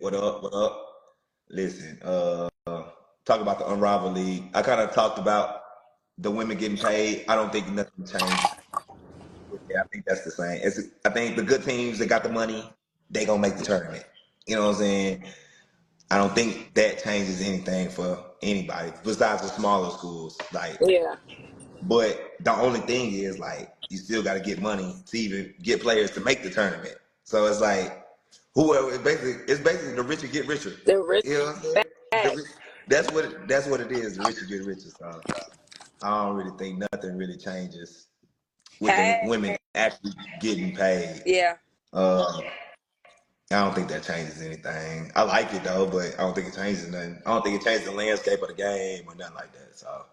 What up? What up? Listen, talk about the Unrivaled League. I kind of talked about the women getting paid. I don't think nothing changed. Yeah, I think that's the same. I think the good teams that got the money, they gonna make the tournament. You know what I'm saying? I don't think that changes anything for anybody besides the smaller schools. Like, Yeah. but the only thing is like you still got to get money to even get players to make the tournament. So it's like whoever it's basically the richer get richer. The rich You know what I'm saying? back. That's what it is. The richer get richer. So I don't really think nothing really changes with the Hey. women actually getting paid. Yeah. Uh, I don't think that changes anything. I like it though, but I don't think it changes nothing. I don't think it changes the landscape of the game or nothing like that. So,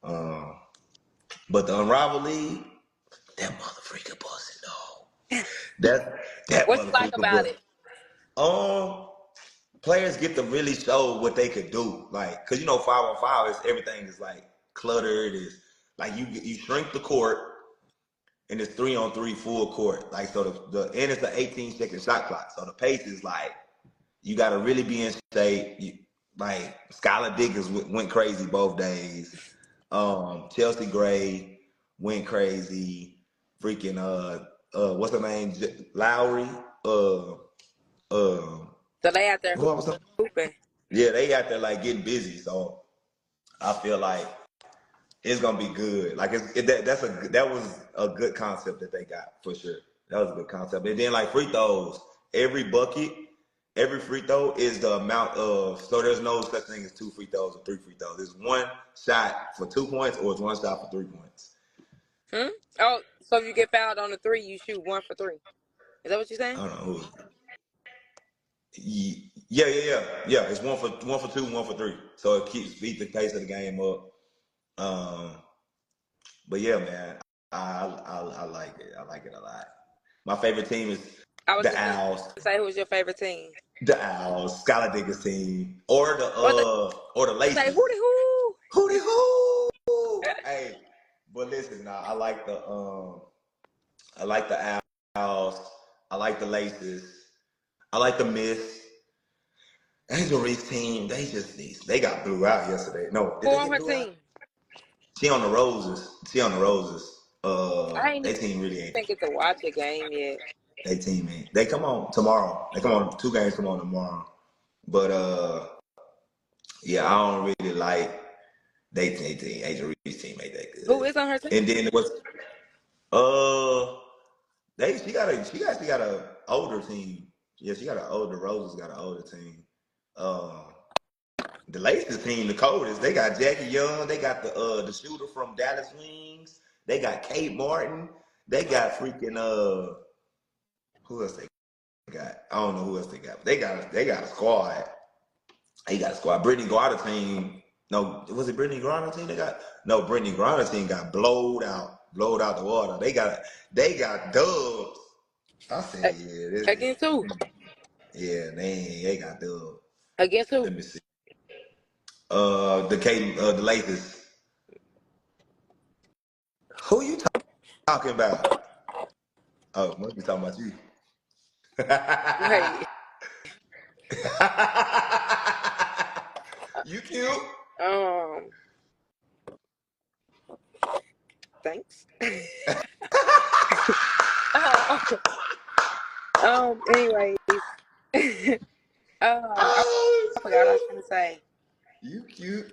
um, but the Unrivaled League, that motherfucker busting though. That What you like motherfucker about bust. it? Um, Players get to really show what they could do, like, cause 5-on-5 is everything is like cluttered. Is like you shrink the court and it's 3-on-3 full court. Like so and it's an 18-second shot clock. So the pace is like you got to really be in shape. Like Skylar Diggins went crazy both days. Chelsea Gray went crazy. Freaking what's her name? Lowry. Uh, So they out there who was that? hooping. Yeah, they out there like getting busy. So I feel like it's gonna be good. Like that was a good concept that they got for sure. That was a good concept. And then like free throws, every bucket, every free throw is the amount of. So there's no such thing as 2 free throws or 3 free throws. It's one shot for 2 points or it's one shot for 3 points. Oh, so if you get fouled on the 3, you shoot 1 for 3. Is that what you're saying? I don't know who. Yeah. It's one for 2, 1 for 3. So it beat the pace of the game up. But yeah, man, I like it. I like it a lot. My favorite team is I was the just going Owls. to say, who's your favorite team? The Owls, Skylar Diggins team, or Or the say, Laces. hooty hoo. Hootie hoo! Hey, but listen, now I like the Owls. I like the Laces. I like the Miss. Angel Reese team. They got blew out yesterday. No, did Who they on get her blew out? team? She on the Roses. She on the Roses. I ain't They even team really ain't. think get to watch a game yet. They team ain't. They come on tomorrow. They come on 2 games come on tomorrow. But yeah, I don't really like they team. Angel Reese team ain't that Who good. is on her team? And then it was she actually got a older team. Yeah, she got an older Roses got an older team. The latest team, the coldest, they got Jackie Young, they got the shooter from Dallas Wings, they got Kate Martin, they got freaking who else they got? I don't know who else they got, but they got a squad. They got a squad. Brittany Garner team. No, was it Brittany Garner team they got? No, Brittany Garner team got blowed out the water. They got dubs. I said, Against who? yeah, they got dubs. Against who? Let me see. The Lakers. Who you talking about? Oh, must be talking about you. Wait. You cute. Thanks. Anyways. I Oh, forgot what I was gonna say. you cute.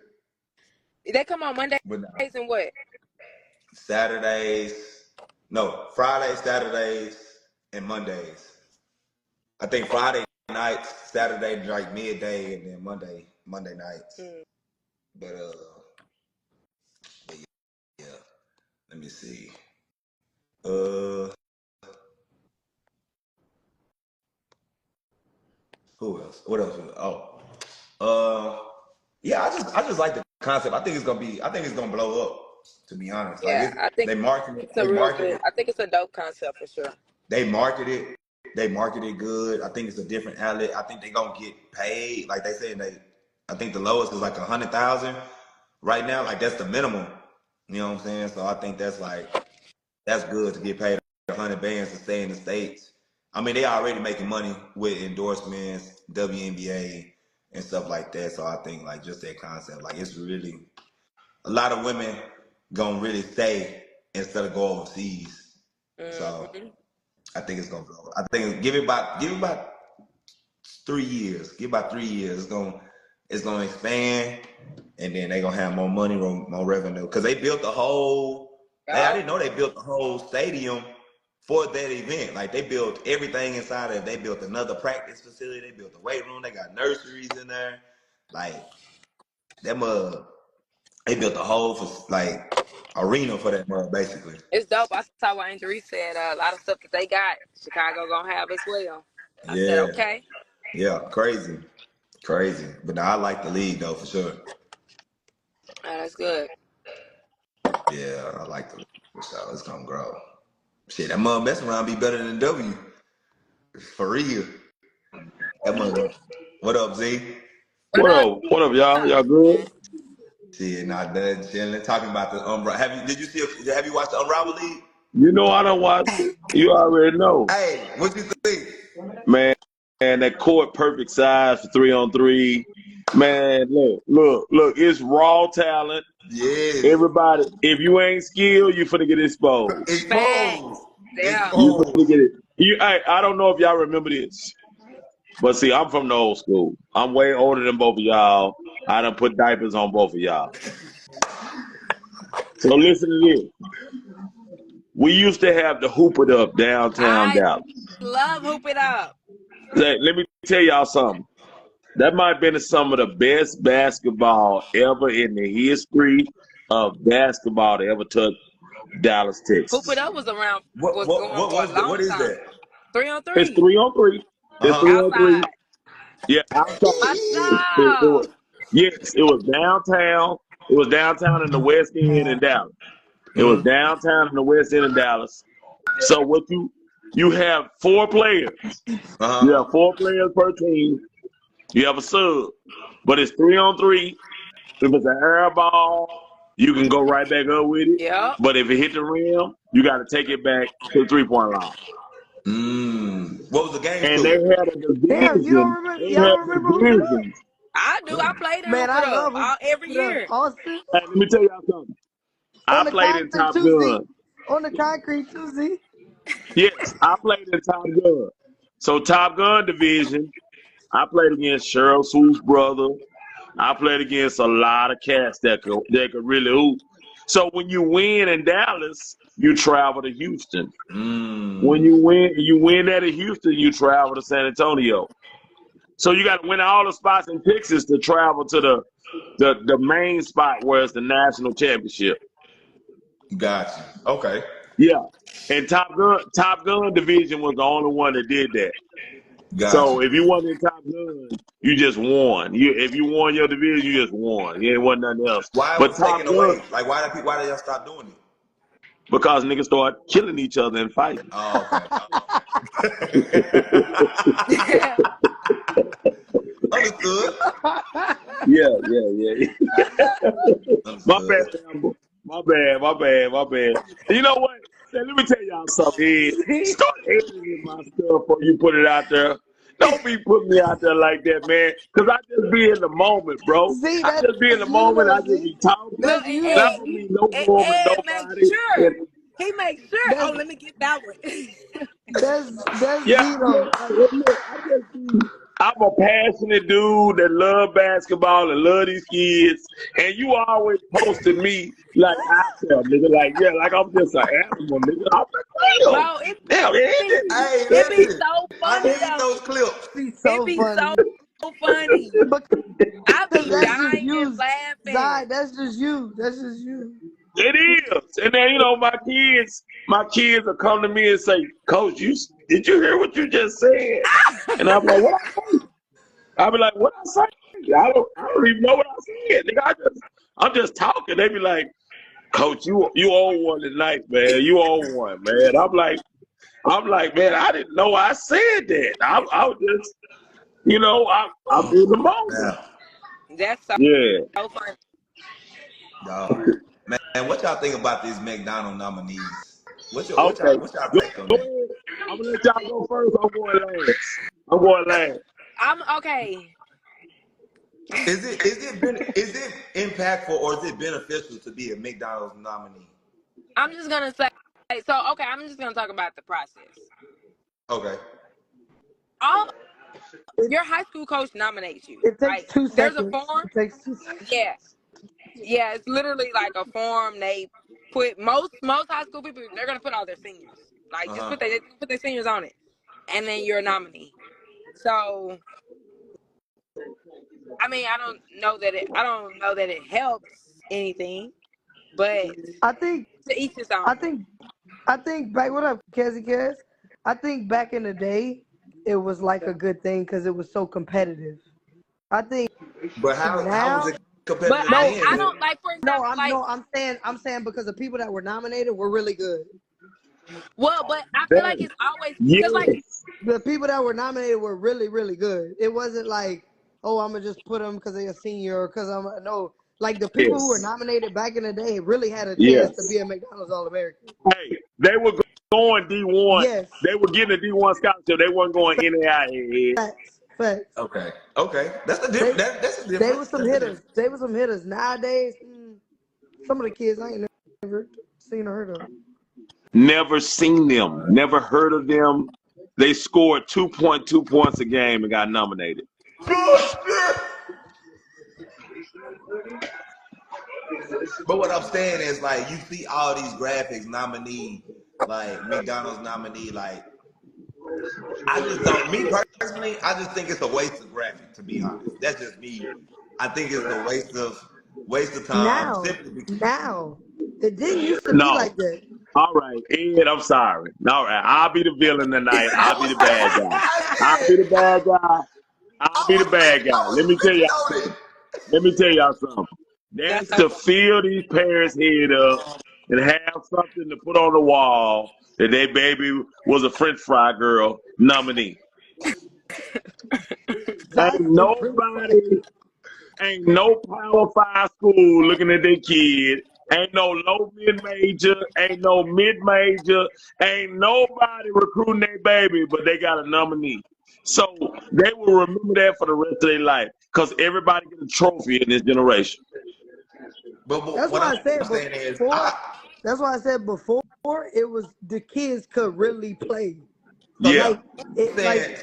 They come on Mondays But no. and what? Saturdays. No, Fridays, Saturdays, and Mondays. I think Friday nights, Saturday like midday, and then Monday nights. But yeah. Let me see. Who else? What else? Yeah. I just like the concept. I think it's gonna blow up. To be honest, Yeah, I think it's a they real market good. it. I think it's a dope concept for sure. They market it. They market it good. I think it's a different outlet. I think they gonna get paid. Like they saying I think the lowest is like 100,000 right now. Like that's the minimum. You know what I'm saying? So I think that's good to get paid 100 bands to stay in the States I mean, they already making money with endorsements, WNBA, and stuff like that. So I think like just that concept, like it's really a lot of women gonna really stay instead of go overseas. So Mm-hmm. I think it's gonna go. I think give it about 3 years. Give about 3 years. It's gonna expand, and then they gonna have more money, more revenue. Cause they built the whole. I Yup. didn't know they built the whole stadium for that event. Like they built everything inside of it. They built another practice facility. They built the weight room. They got nurseries in there. Like that mug. They built a whole like arena for that mug, basically. It's dope. I saw what Angel Reese said. A lot of stuff that they got, Chicago gonna have as well. I said, Yeah, okay. yeah, crazy, crazy. But now I like the league though for sure. That's good. Yeah, I like the league for sure. It's gonna grow. Shit, that mug messing around be better than W for real. That mug. What up, Z? What up? What up, y'all? Y'all good? Man? Shit, not done chilling. Talking about the Did you see? Have you watched the Unrivaled League? You know I don't watch it. You already know. Hey, what you think? Man, that court perfect size for 3-on-3. Man, look, it's raw talent. Yes, Everybody, if you ain't skilled, you finna get exposed. Facts. exposed, Yeah. You finna exposed. get it. I don't know if y'all remember this, but see, I'm from the old school. I'm way older than both of y'all. I done put diapers on both of y'all. So listen to this. We used to have the Hoop It Up downtown I Dallas. love Hoop It Up. Let me tell y'all something. That might have been some of the best basketball ever in the history of basketball to ever touch Dallas, Hoop It Texas. Up What was what going what for a was that? long What is time. that? Three on It's three. 3-on-3. Uh It's huh. 3-on-3. Outside. Yeah, outside. My It was, dog. yes, it was downtown. It was downtown in the West End in Dallas. It was Mm-hmm. downtown in the West End in Dallas. So you have 4 players. Uh You huh. have 4 players per team. You have a sub, but it's 3-on-3. If it's an air ball, you can go right back up with it. Yep. But if it hit the rim, you got to take it back to the 3-point line. What was the games And they to? had a Damn, you don't division. remember? They Y'all had don't remember Hoop It Up? divisions. I do. I played in Man, Hoop It I Up love Hoop every It Up. year. Austin Hey, let me tell y'all something. on I the played in concrete Top too, Z. Gun. On the concrete too, Z. Yes, I played in Top Gun. So Top Gun division, I played against Cheryl Swoops' brother. I played against a lot of cats that could really hoop. So when you win in Dallas, you travel to Houston. When Mm. you win that in Houston, you travel to San Antonio. So you got to win all the spots in Texas to travel to the main spot where it's the national championship. Gotcha. Okay. Yeah, and Top Gun division was the only one that did that. So Gotcha. if you won in Top Gun, you just won. If you won your division, you just won. It wasn't nothing else. Why it But was Top taken Gun, away? Like why did y'all stop doing it? because niggas start killing each other and fighting. Oh, okay. Oh, okay. Understood. Yeah. My bad, Understood. Amber. My bad. You know what? Let me tell y'all something. Ed. Z, Start editing my stuff before you put it out there. Don't be putting me out there like that, man. Because I just be in the moment, bro. Z, I just be in that's the you moment. I though, just Z. be talking. Look, That's and you And I though, Ed, don't Z. be no Ed, more with Ed makes nobody. sure. And He makes sure. Oh, That's let me get that one. that's yeah, Z though. look, I just be, I'm a passionate dude that love basketball and love these kids. And you always posted me like out there, nigga. Like, yeah, like I'm just an animal, nigga. I'm like, Bro, damn, be man. Hey, it be listen. so I funny need those though. clips. Be It so be so funny funny. because I be that's just dying you, laughing. Zai. That's just you. That's just you. It is. And then, my kids will come to me and say, Coach, did you hear what you just said? And I'm like, what I say? I'll be like, what I say? I don't even know what I said. Nigga, I'm just talking. They be like, Coach, you owe one tonight, man. You owe one, man. I'm like, man, I didn't know I said that. I was just, I'm Oh, in the moment. yeah. That's so Yeah. funny. Dog. Man, what y'all think about these McDonald nominees? Okay. what's y'all Go, take on go that? ahead. I'm gonna let y'all go first. I'm going last. I'm going last. I'm okay. Is it impactful or is it beneficial to be a McDonald's nominee? I'm just gonna say so. Okay, I'm just gonna talk about the process. Okay. All It, your high school coach nominates you, it takes right? 2 seconds. There's a form. It takes 2 seconds. Yeah, yeah. It's literally like a form. They put most high school people. They're gonna put all their seniors. Like Uh just huh. put their seniors on it, and then you're a nominee. So I mean, I don't know that it helps anything, but I think to each his I own. think I think back. What up, Kezi Kez? I think back in the day, it was like a good thing because it was so competitive. I think But how was now, it But competitive no, then? I don't like, for no, example, like, I'm saying because the people that were nominated were really good. well, but I feel like That, it's always because like yes. The people that were nominated were really, really good. It wasn't like, oh, I'm gonna just put them because they're a senior or because I'm no. Like the people who were Yes. nominated back in the day really had a chance to Yes. be a McDonald's All American. Hey, they were going D1. Yes, They were getting a D1 scholarship. They weren't going Ncaa. facts, facts. Okay. Okay. They That's a they were difference. some That's a hitters. difference. They were some hitters. Nowadays, some of the kids I ain't never seen or heard of. Never seen them. Never heard of them. They scored 2.2 points a game and got nominated. But what I'm saying is, like, you see all these graphics nominee, like McDonald's nominee, like, I just don't. Me personally, I just think it's a waste of graphic. To be honest, that's just me. I think it's a waste of time. Now, Simply because. now, it didn't used to be No. like that. All right, Ed, I'm sorry. All right, I'll be the villain tonight. I I'll be was the bad saying, guy. I I'll be said, the bad guy. I'll be the bad guy. I was speaking on it. Let me tell y'all something. that's That's so to fill these parents' head up and have something to put on the wall that their baby was a French fry girl nominee. Ain't That's the French fry. nobody, ain't no Power Five school looking at their kid. Ain't no low mid major, ain't no mid major, ain't nobody recruiting their baby, but they got a nominee. So they will remember that for the rest of their life because everybody gets a trophy in this generation. But That's what why I'm I said saying is, before. That's why I said before it was the kids could really play. so now Yeah. Like it, like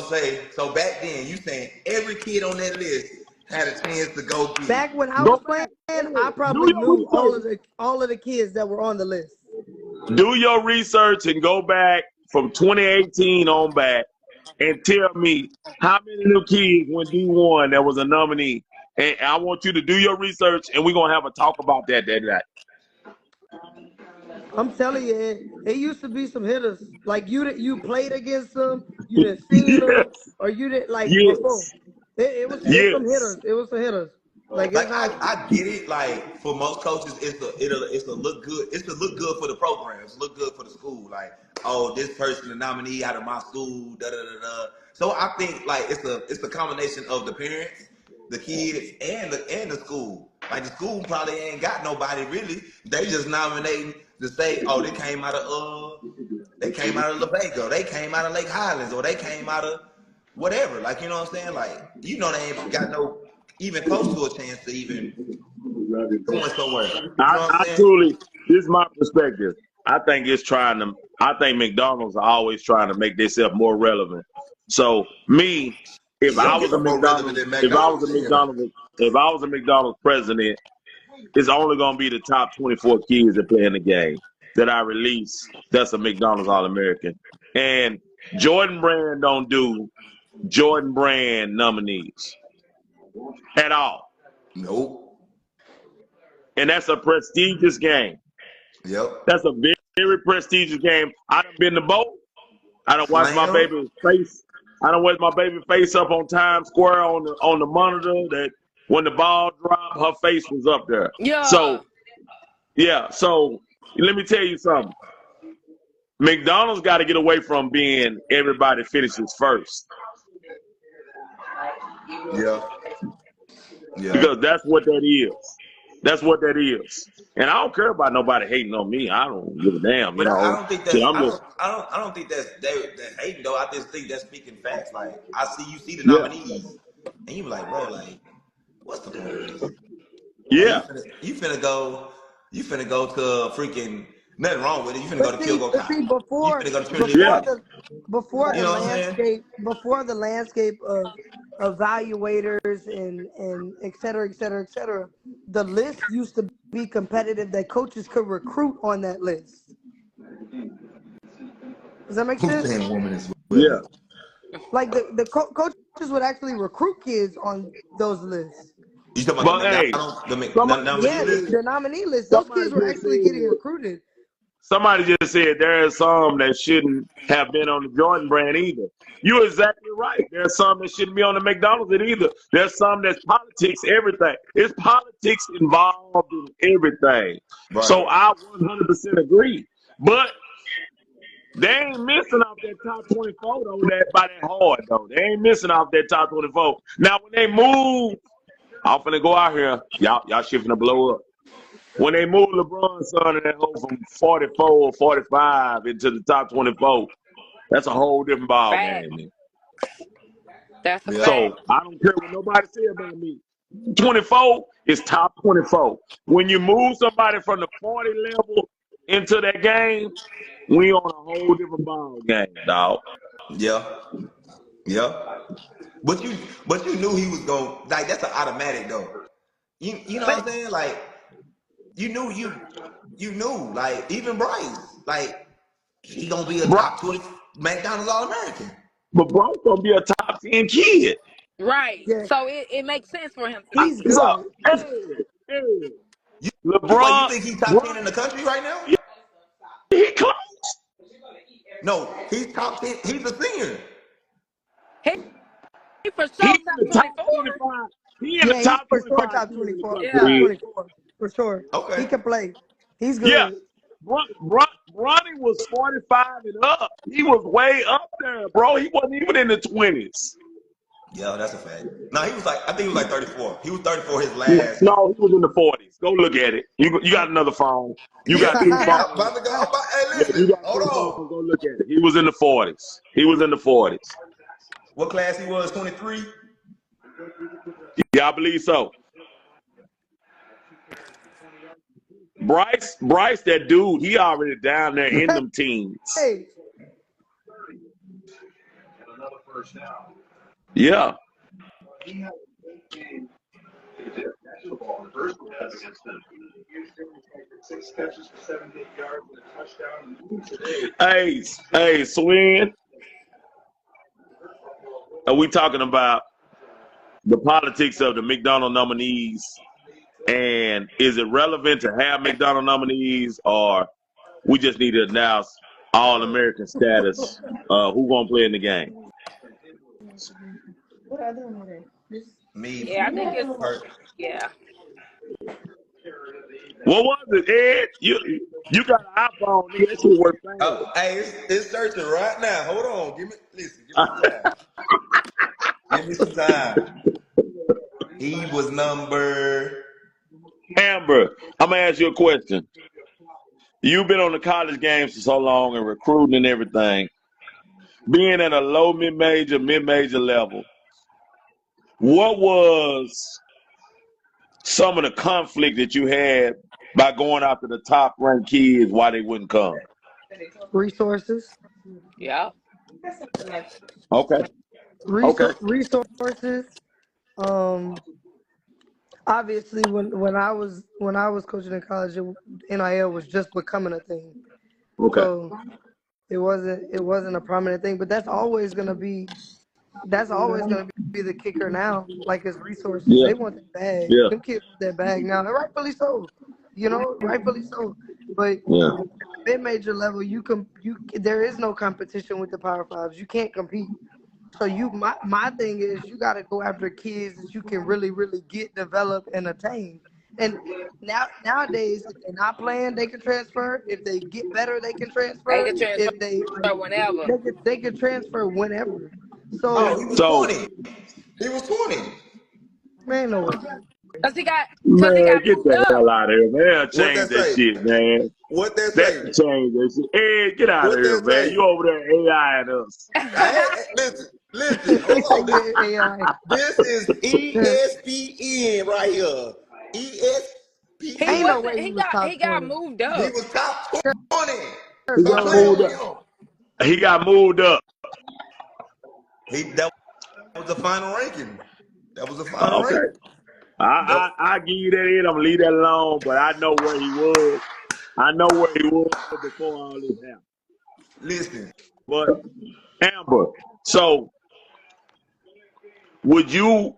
saying, so back then, you saying every kid on that list had a chance to go get it. back when I Go was back. playing, I Hey, do probably your knew research. all of the kids that were on the list. Do your research and go back from 2018 on back and tell me how many little kids went D1 that was a nominee. And I want you to do your research and we're gonna have a talk about that night. I'm telling you, it used to be some hitters. Like you played against them, you didn't seen them, Yes. or you didn't like before. Yes. It's some Yes. hitters. It was some hitters. Like it's Like not. I get it. Like for most coaches, it's a look good. It's to look good for the program. It's look good for the school. Like, oh, this person the nominee out of my school. Da da da da. So I think like it's a combination of the parents, the kids, and the school. Like the school probably ain't got nobody really. They just nominating to say, oh, they came out of La Vega, they came out of Lake Highlands, or they came out of whatever. Like you know what I'm saying? Like you know they ain't got no even close to a chance to even going somewhere. You know what I'm I saying? truly, this is my perspective. I think McDonald's are always trying to make themselves more relevant. So me, if You I don't get was a no more relevant McDonald's, than McDonald's. Yeah. If I was a McDonald's president, it's only gonna be the top 24 kids that play in the game that I release. That's a McDonald's All American. And Jordan Brand don't do Jordan Brand nominees at all. Nope. And that's a prestigious game. Yep. That's a very prestigious game. I done been to both. I done watched my Slam. baby face. I done watched my baby face up on Times Square on the monitor. That when the ball dropped, her face was up there. yeah. So yeah. So let me tell you something. McDonald's got to get away from being everybody finishes first Yeah. Yeah. because that's what that is. That's what that is. And I don't care about nobody hating on me. I don't give a damn. But I don't think Shit, that's I'm just I don't think that's that hating though. I just think that's speaking facts. Like you see the yeah, nominees, and you be like, bro, like, what's the point of this? Like yeah. you finna go to freaking nothing wrong with it. You finna go to Kill Go But see, Cotton. You finna go to Trinity Yeah. Hall. You know what I'm saying? before the landscape of evaluators and et cetera, the list used to be competitive that coaches could recruit on that list. Does that make Who's sense? saying woman is Yeah. willing? Like coaches would actually recruit kids on those lists. You talking about But the hey, McDonald's, the somebody nominee Yeah, just list? said the nominee list. Those somebody kids were just actually getting said recruited. somebody just said there are some that shouldn't have been on the Jordan brand either. You're exactly right. There's some that shouldn't be on the McDonald's either. There's some that's politics, everything. It's politics involved in everything. Right. So I 100% agree. But they ain't missing off that top 24 though, that by that hard though. They ain't missing off that top 24. Now when they move, I'm finna go out here. Y'all shit finna blow up. When they move LeBron's son and that hoe from 44 or 45 into the top 24, that's a whole different ball Fact. game, man. That's a Yeah. fact. So I don't care what nobody say about me. 24 is top 24. When you move somebody from the 40 level into that game, we on a whole different ball game, dog. Yeah. Yeah. But you knew he was going like that's an automatic though. You know what But I'm saying? Like you knew like even Bryce like he gonna be a Bro, top 20 McDonald's All American. but bro's gonna be a top 10 kid. right. Yeah, So it makes sense for him to be he's there. So, good. hey, You wait, you LeBron, think he's top bro, 10 in the country right now? he close. No, he's top 10. He's a senior. He for He sure in top the top 24. 25. He in the Yeah, he's top for 25 sure top kids in the 24, country. Yeah. top Is. 24 for sure. He Okay. can play. He's Yeah, good. Bronny was 45 and up. He was way up there, bro. He wasn't even in the 20s. Yeah, that's a fact. No, he was like I think he was like 34. He was 34 his last. No, he was in the 40s. Go look at it. You got another phone. You Yeah, got three I'm phones. about to go. Hey, Yeah, you listen, got hold three phones. on. Go look at it. He was in the 40s. He was in the 40s. What class he was? 23? Yeah, I believe so. Bryce, that dude, he already down there in them teams. Hey, Yeah. Hey, Swin, are we talking about the politics of the McDonald nominees? And is it relevant to have McDonald nominees, or we just need to announce all American status? Who gonna play in the game? Me. Yeah, I think it's Per- yeah. What was it, Ed? You got an iPhone, nigga. That shit work Oh, fast. hey, it's searching right now. Hold on. Give me some time. Give me some time. He was number Amber, I'm gonna ask you a question. You've been on the college games for so long and recruiting and everything. Being at a low mid-major level, what was some of the conflict that you had by going after the top ranked kids why they wouldn't come? resources, Yeah. Okay. Okay. resources. Um, obviously, when I was coaching in college, NIL was just becoming a thing, Okay. so it wasn't a prominent thing. But that's always gonna be the kicker now. Like it's resources. Yeah. They want that bag. Yeah. Them kids want that bag now, and rightfully so. You know, rightfully so. But Yeah. mid-major level, there is no competition with the Power Fives. You can't compete. So my thing is you got to go after kids that you can really really get, develop, and attain. And nowadays, if they're not playing, they can transfer. If they get better, they can They transfer. can transfer If they whenever. they can transfer whenever. Oh, So he was So 20. He was 20. man, no way. Cause he got Man, get moved the up. hell out of here, man. What Change that that say? shit, man. What that That say? change that shit. Hey, get out of What here, that man. say? You over there AI and us. Listen, He hold said, on. "Yeah, AI." This is ESPN right here. He Ain't no ESPN. wasn't. way he was He top got 20. moved He up. was top 20. He There's So got no play moved way. up. on He got moved up. him. That was the final ranking. That was the final Okay. ranking. I give you that in. I'm gonna leave that alone, but I know where he was. I know where he was before all this happened. Listen, But Amber, so would you,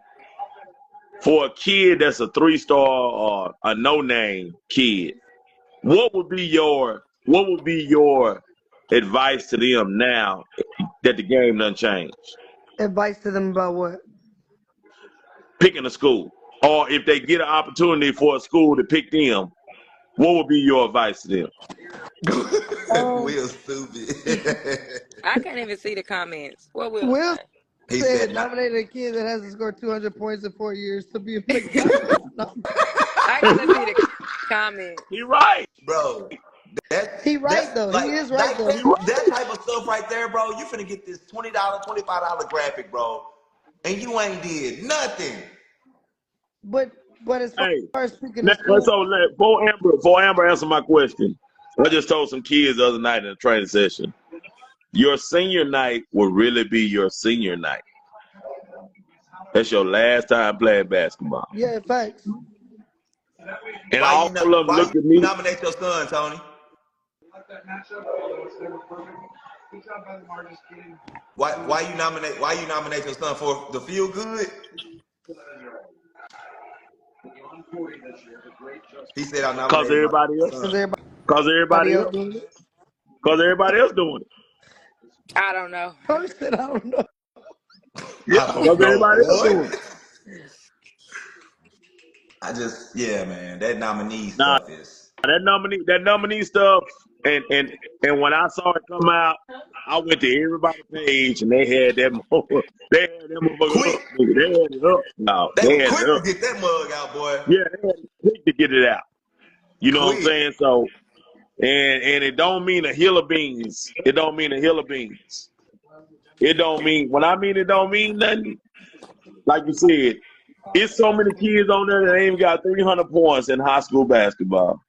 for a kid that's a 3-star or a no-name kid, what would be your advice to them now that the game done changed? Advice to them about what? Picking a school, or if they get an opportunity for a school to pick them, what would be your advice to them? Um, Will stupid. I can't even see the comments. What Will Will say? He said said, "Nah, nominated a kid that hasn't scored 200 points in 4 years to be a McDonald's. No. I gotta see the comments. He right. bro, He right that's though. He like is right though. He right. that type of stuff right there, bro. You finna get this $20, $25 graphic, bro, and you ain't did nothing." But as Hey, far as speaking of let's school, before Amber answer my question, I just told some kids the other night in a training session, your senior night will really be your senior night. That's your last time playing basketball. yeah, facts. And all of them Why looked at you me nominate your son, Tony? Why you nominate your son for the feel good? He said I because nominated my everybody else, Because son. because everybody everybody else else, doing it. because everybody else doing it. I don't know. Tony said, I don't know. Yeah, I because don't know everybody else doing it. what. Yeah, man, that nominee Nah, stuff is. that nominee stuff, and when I saw it come out, I went to everybody's page and they had that they had that motherfucker Quick. up. Nigga. They had it up. No, They they were had it quick to up. get that mug out, boy. Yeah, they had it quick to get it out. You know what I'm Quick. saying? So, and it don't mean a hill of beans. It don't mean a hill of beans. It don't mean, when I mean it don't mean nothing, like you said, it's so many kids on there that ain't even got 300 points in high school basketball.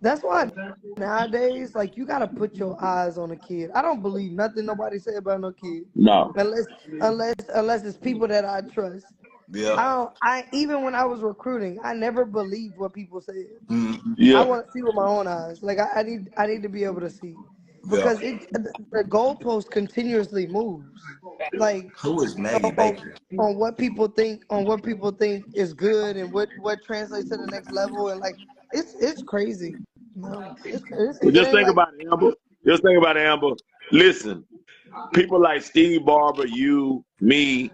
That's why nowadays, like, you gotta put your eyes on a kid. I don't believe nothing nobody say about no kid, No. unless it's people that I trust. Yeah. I even when I was recruiting, I never believed what people said. I Yeah. want to see with my own eyes. Like I need to be able to see Yeah. because the goalpost continuously moves. Like Who is Maggie on, Baker? on what people think is good and what translates to the next level and like it's crazy. No, it's crazy. Well, It just ain't think like about it, Amber. Just think about it, Amber. Listen, people like Steve Barber, you, me,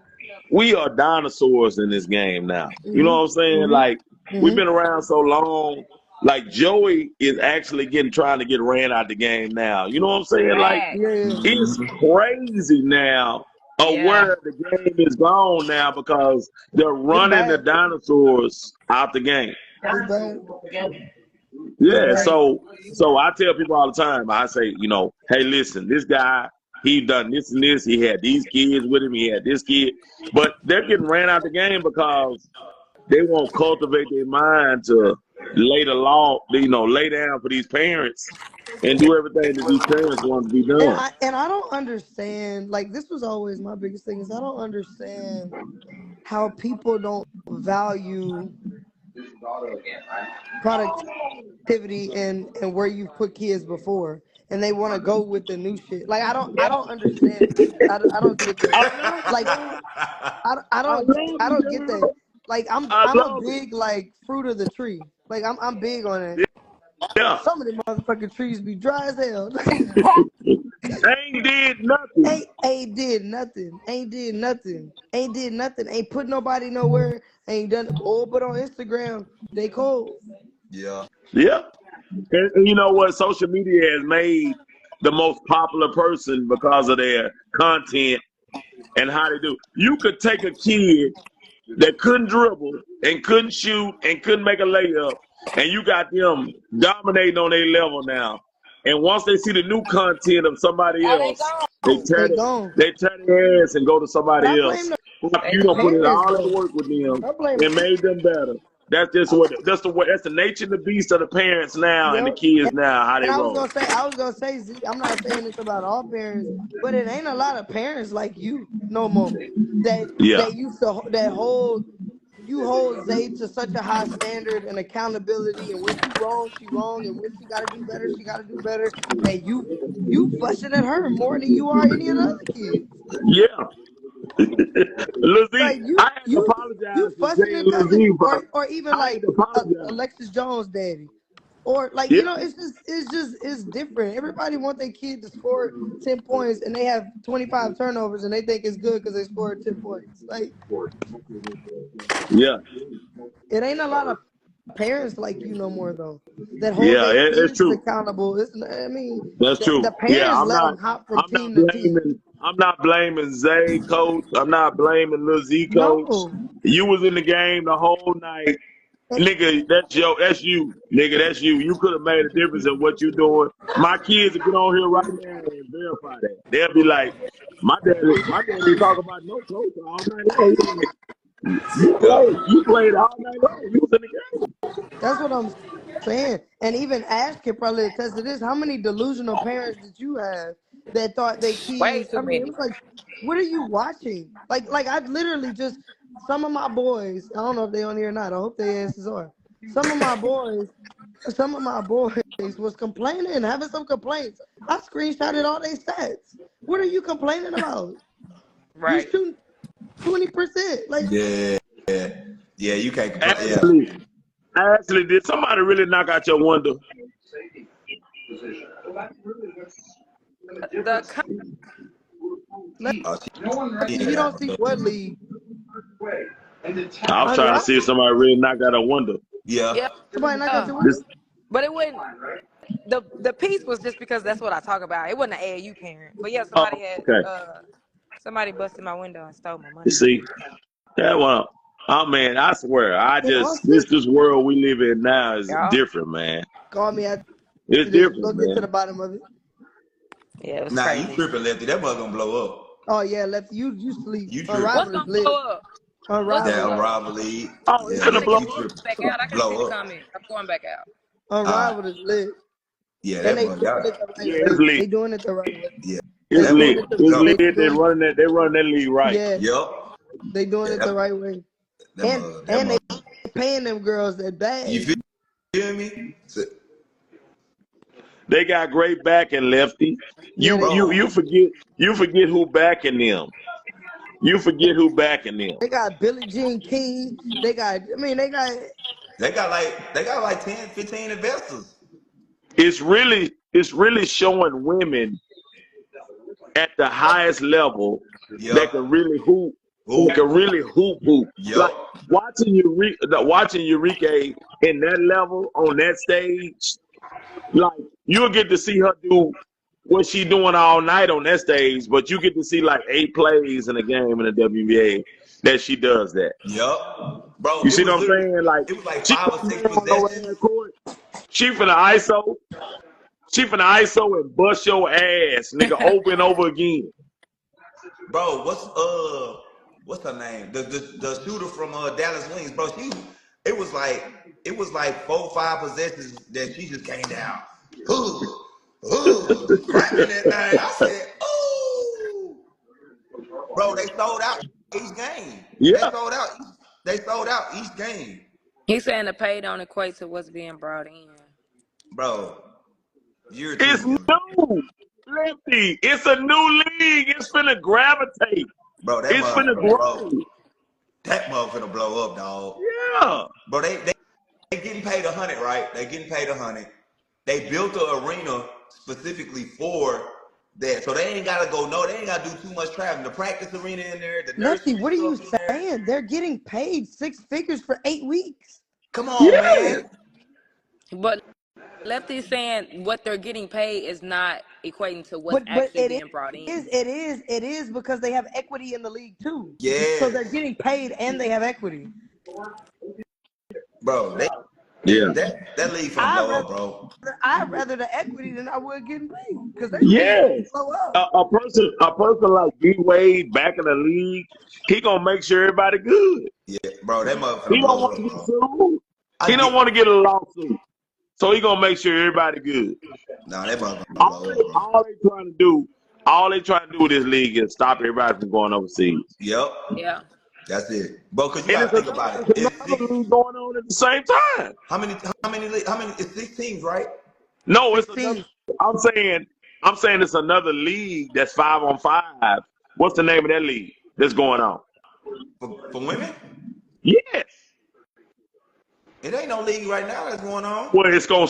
we are dinosaurs in this game now. You know mhm what I'm saying? mhm Like, we've mhm been around so long. Like, Joey is actually trying to get ran out the game now. You know what I'm saying? Like, Facts. yeah it's crazy now of Yeah. where the game is gone now because they're it's running the bad dinosaurs out the game. it's bad it's Yeah, bad. so I tell people all the time, I say, hey, listen, this guy, he done this and this, he had these kids with him, he had this kid, but they're getting ran out the game because they won't cultivate their mind to lay the law, lay down for these parents and do everything that these parents want to be done. And I don't understand. Like this was always my biggest thing is I don't understand how people don't value productivity and where you've put kids before, and they want to go with the new shit. Like I don't understand it. I don't get that. I love it, Like man. I love I it, don't get girl. that. Like I I'm a love it. big like fruit of the tree. Like I'm big on it. Yeah. Some of them motherfucking trees be dry as hell. Ain't did nothing. Ain't did nothing. Ain't did nothing. Ain't did nothing. Ain't put nobody nowhere. Ain't done all but on Instagram. They cold. Yeah. Yeah. And you know what? Social media has made the most popular person because of their content and how they do. You could take a kid that couldn't dribble and couldn't shoot and couldn't make a layup, and you got them dominating on their level now. And once they see the new content of somebody Oh, they else, they gone. tear They gone. their ass and go to But somebody I else. blame the They You don't put in parents all that though. work with them I blame. and made them better. That's just what that's the way that's the nature and the beast of the parents now and the Yep. kids now, how they And roll. I was gonna say, Z, I'm not saying this about all parents, but it ain't a lot of parents like you no more Yeah. that used to that hold you hold Zay to such a high standard and accountability, and when she wrong, and when she got to do better, she got to do better, and you fussing at her more than you are any of the other kids. Yeah. Lil Z, Like I had to you apologize to fussing Jay and and Lil cussing, Z, but or even I had like to apologize. Alexis Jones' daddy. Or like Yeah. it's different. Everybody want their kid to score 10 points, and they have 25 turnovers, and they think it's good because they scored 10 points. Like Yeah. it ain't a lot of parents like you no more though that hold Yeah, their it's kids true. accountable. I mean, That's true. the Yeah, parents let them hop from I'm not team to team. blaming Zay, coach. I'm not blaming Lil Z, coach. No, You was in the game the whole night. and, Nigga, that's you. Nigga, that's you. You could have made a difference in what you doing. My kids will get on here right now and verify that. They'll be like, my daddy talk about no coach all night long. He like, Yeah. you played all night long. You was in the game. that's what I'm saying. And even Ash can probably attest to this. How many delusional parents did you have that thought their Way kids? I too mean, it many. was like, what are you watching? Like I literally just some of my boys. I don't know if they on here or not. I hope their answers are. Some of my boys. Some of my boys was complaining, having some complaints. I screenshotted all their stats. What are you complaining about? You Right. shooting 20%. Like Yeah. Yeah, you can't complain. Yeah. Ashley, did somebody really knock out your window? The Oh, she ain't you got don't no see door. what league? I was trying to see if somebody really knocked out a window. Yeah. yeah, Somebody not got yeah. your window? But it wouldn't. The piece was just because that's what I talk about. It wasn't an AAU parent, but yeah, Oh, somebody had okay. somebody busted my window and stole my You money. see, that one. Oh man, I swear, In Austin? this world we live in now is Yeah, different, man. Call me after It's this. We'll different, get to man. the bottom of it. yeah, it was Nah, you crazy. tripping, Lefty. That mug gonna blow up. Oh yeah, left you sleep. You tripping. What's Unrivaled is gonna lit. blow up? What's gonna That Unrivaled. blow up? Unrivaled league. Oh, it's Yeah, I'm gonna gonna Lefty, blow get you up. tripping. back out. I can't see Blow the up. comments. I'm going back out. Unrivaled is lit. Yeah, And that they mug. doing it the right Yeah, way. it's lit. They doing it the right way. Yeah, They It's that doing lit. mug it the It's go. lit. they They doing running that. They running that league right. yeah. Yup. They doing Yeah, it the right way. that And mug. That and they mug. paying them girls that You bag. feel me? So, They got great backing, Lefty. Yeah, they do. bro, You forget who backing them. You forget who backing them. They got Billie Jean King. They got they got they got like 10, 15 investors. It's really showing women at the highest level that Yup. can really hoop, that Who? can really hoop. Like Yup. watching Eureka in that level on that stage, like you'll get to see her do what she doing all night on that stage, but you get to see like 8 plays in a game in the WNBA that she does that. Yup. Bro, You see what I'm saying? Like it was like she 5 or 6 on no half possessions. court. She finna ISO. She finna ISO and bust your ass, nigga, over and over again. Bro, what's her name? The shooter from Dallas Wings, bro. It was like 4 or 5 possessions that she just came down. Cracking that thing. I said, oh, bro, they sold out each game. They Yeah, sold out. They sold out each game, He's saying the pay don't equate to what's being brought in. bro. You're it's tweaking, new, Lefty. It's a new league. It's finna gravitate. bro. That It's mug finna finna grow. blow. That mug finna blow up, dog. Yeah. Bro, they getting paid 100, right? They getting paid 100. They built the arena specifically for that, so they ain't gotta go. No, they ain't gotta do too much traveling. The practice arena in there, the Lefty, nursery what are you stuff in there. saying? They're getting paid 6 figures for 8 weeks. Come on, Yeah. man. But Lefty's saying what they're getting paid is not equating to what's But actually being brought in. it is because they have equity in the league too. So they're Yes, getting paid and they have equity. bro. Yeah. That league finna I'd blow up, rather bro. the equity than I would getting paid because they league Yes. blow up. A person like D Wade back in the league, he gonna make sure everybody good. Yeah, bro. That mother He finna don't blow want up, to get bro. sued. He I don't get. want to get a lawsuit. So he gonna make sure everybody good. Nah, that mother gonna blow up, bro. All they trying to do with this league is stop everybody from going overseas. Yep, Yeah. that's it, bro. Cause you And gotta think about it. it's It's another six. league going on at the same time. How many? It's 6 teams, right? No, it's another. 16. I'm saying it's another league that's 5-on-5. What's the name of that league that's going on? For women, Yes. it ain't no league right now that's going on. Well, it's gonna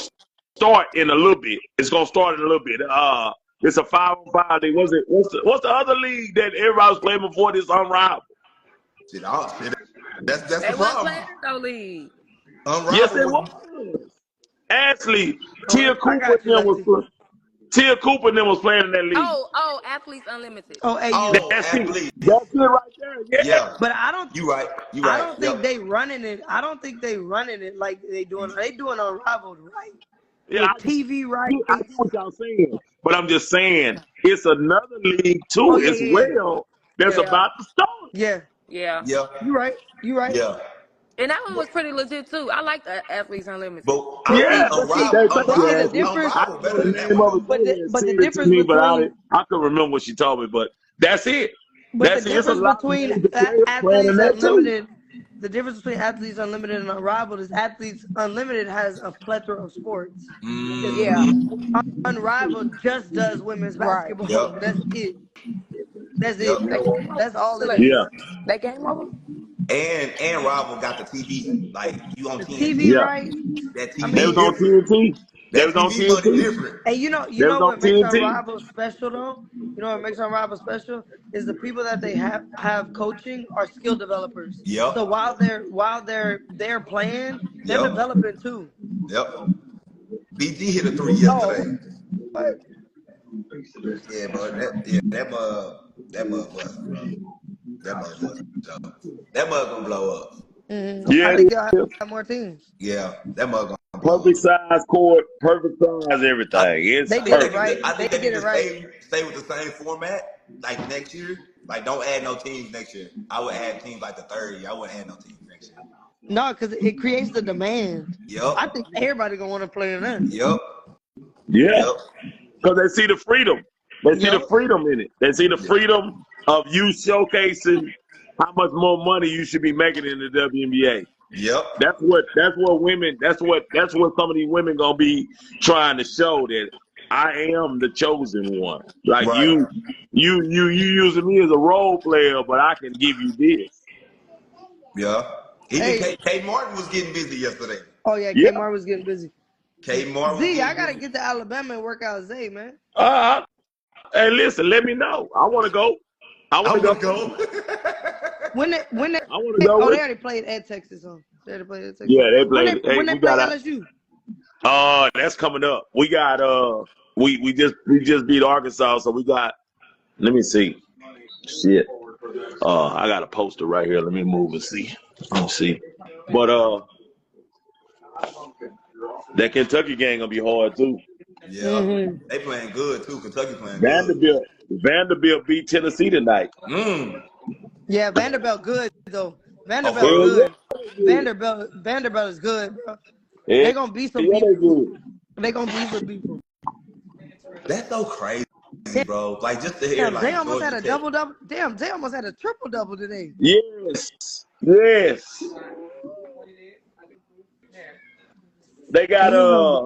start in a little bit. It's a 5-on-5 league. What's the other league that everybody was playing before this Unrivaled? Shit, that's They the wasn't problem. playing no league. Yes, it Unrivaled was. was. Actually, Oh, Tia I Cooper got and you, them Lefty. was playing in that league. Oh, Athletes Unlimited. Oh, AU. Oh, That's it. athletes. That's it right there. Yeah. Yeah, But I don't you right. You I right. don't think Yep. they running it. I don't think they running it like they doing Unrivaled right. Yeah, With TV rights. I get what y'all saying, but I'm just saying it's another league too Oh yeah, as yeah, well that's Yeah. about to start. yeah. Yeah. Yeah. You right. You right. Yeah. And that one was pretty legit too. I like the Athletes Unlimited. But I Yeah, think But see the Ashley. difference. I Unrivaled didn't know better the than that name of one. it. But They the sent it to difference me, but between I couldn't remember what she told me. But that's it. But the That's it. It's a difference lot of between major players playing in Athletes that too. Unlimited, the difference between Athletes Unlimited and Unrivaled is Athletes Unlimited has a plethora of sports. Yeah. Unrivaled just does women's Right. basketball. Yep. That's it. That's Yep. it. They came over. That's all it is. Yeah, They came over. And Rival got the TV. Like you on The TV TNT. yeah. rights. That I They TV was mean, on different. TNT. They That was on TV money TNT. different. and They was on what makes TNT. Unrivaled special though? You know what makes Unrivaled special is the people that they have coaching are skill developers. Yep. So while they're playing, they're Yep. developing too. Yep. BG hit a 3 Oh, yesterday. what? Yeah, bro. That mug bust, bro. That mug bust. So, that mug gonna blow up. I Yeah, think it they'll is. have more teams. Yeah, that mug gonna blow Perfect up. size court, perfect size I, everything. It's They I think did they it need perfect. right. to. I They think they did need it to right. stay with the same format like next year. Like don't add no teams next year. I would add teams like the third year. I wouldn't add no teams next year. No, because it creates the demand. Yep. I think everybody gonna want to play in that. Yep. Yeah, Yep. because they see the freedom. They see the Yep. freedom in it. They see the Yep. freedom of you showcasing how much more money you should be making in the WNBA. Yep. That's what some of these women gonna be trying to show that I am the chosen one. Like Right. you using me as a role player, but I can give you this. Yeah. Even Hey. K Martin was getting busy yesterday. Oh yeah, Yeah. Kmart was getting busy. K Martin was Z, I getting gotta busy. get to Alabama and work out Zay, man. Hey, listen, let me know. I want to go. I I want to want go. to go. When they I want to go oh, they with. already played at Texas, huh? They already played at Texas. Yeah, they played. Hey, When they we play got LSU. that's coming up. We got we just beat Arkansas, so we got. Let me see. Shit. I got a poster right here. Let me move and see. Let me see. But that Kentucky game gonna be hard too. Yeah. They playing good too. Kentucky playing good. Vanderbilt beat Tennessee tonight. Yeah, Vanderbilt good though. Oh, Vanderbilt for real? good. Vanderbilt is good, bro. Yeah, They gonna beat some yeah, they people. good. They gonna beat some people. That's so crazy, bro. Like just to hear Damn, Zay like almost had Georgia a Tech. double. Damn, Zay almost had a triple double today. Yes. They got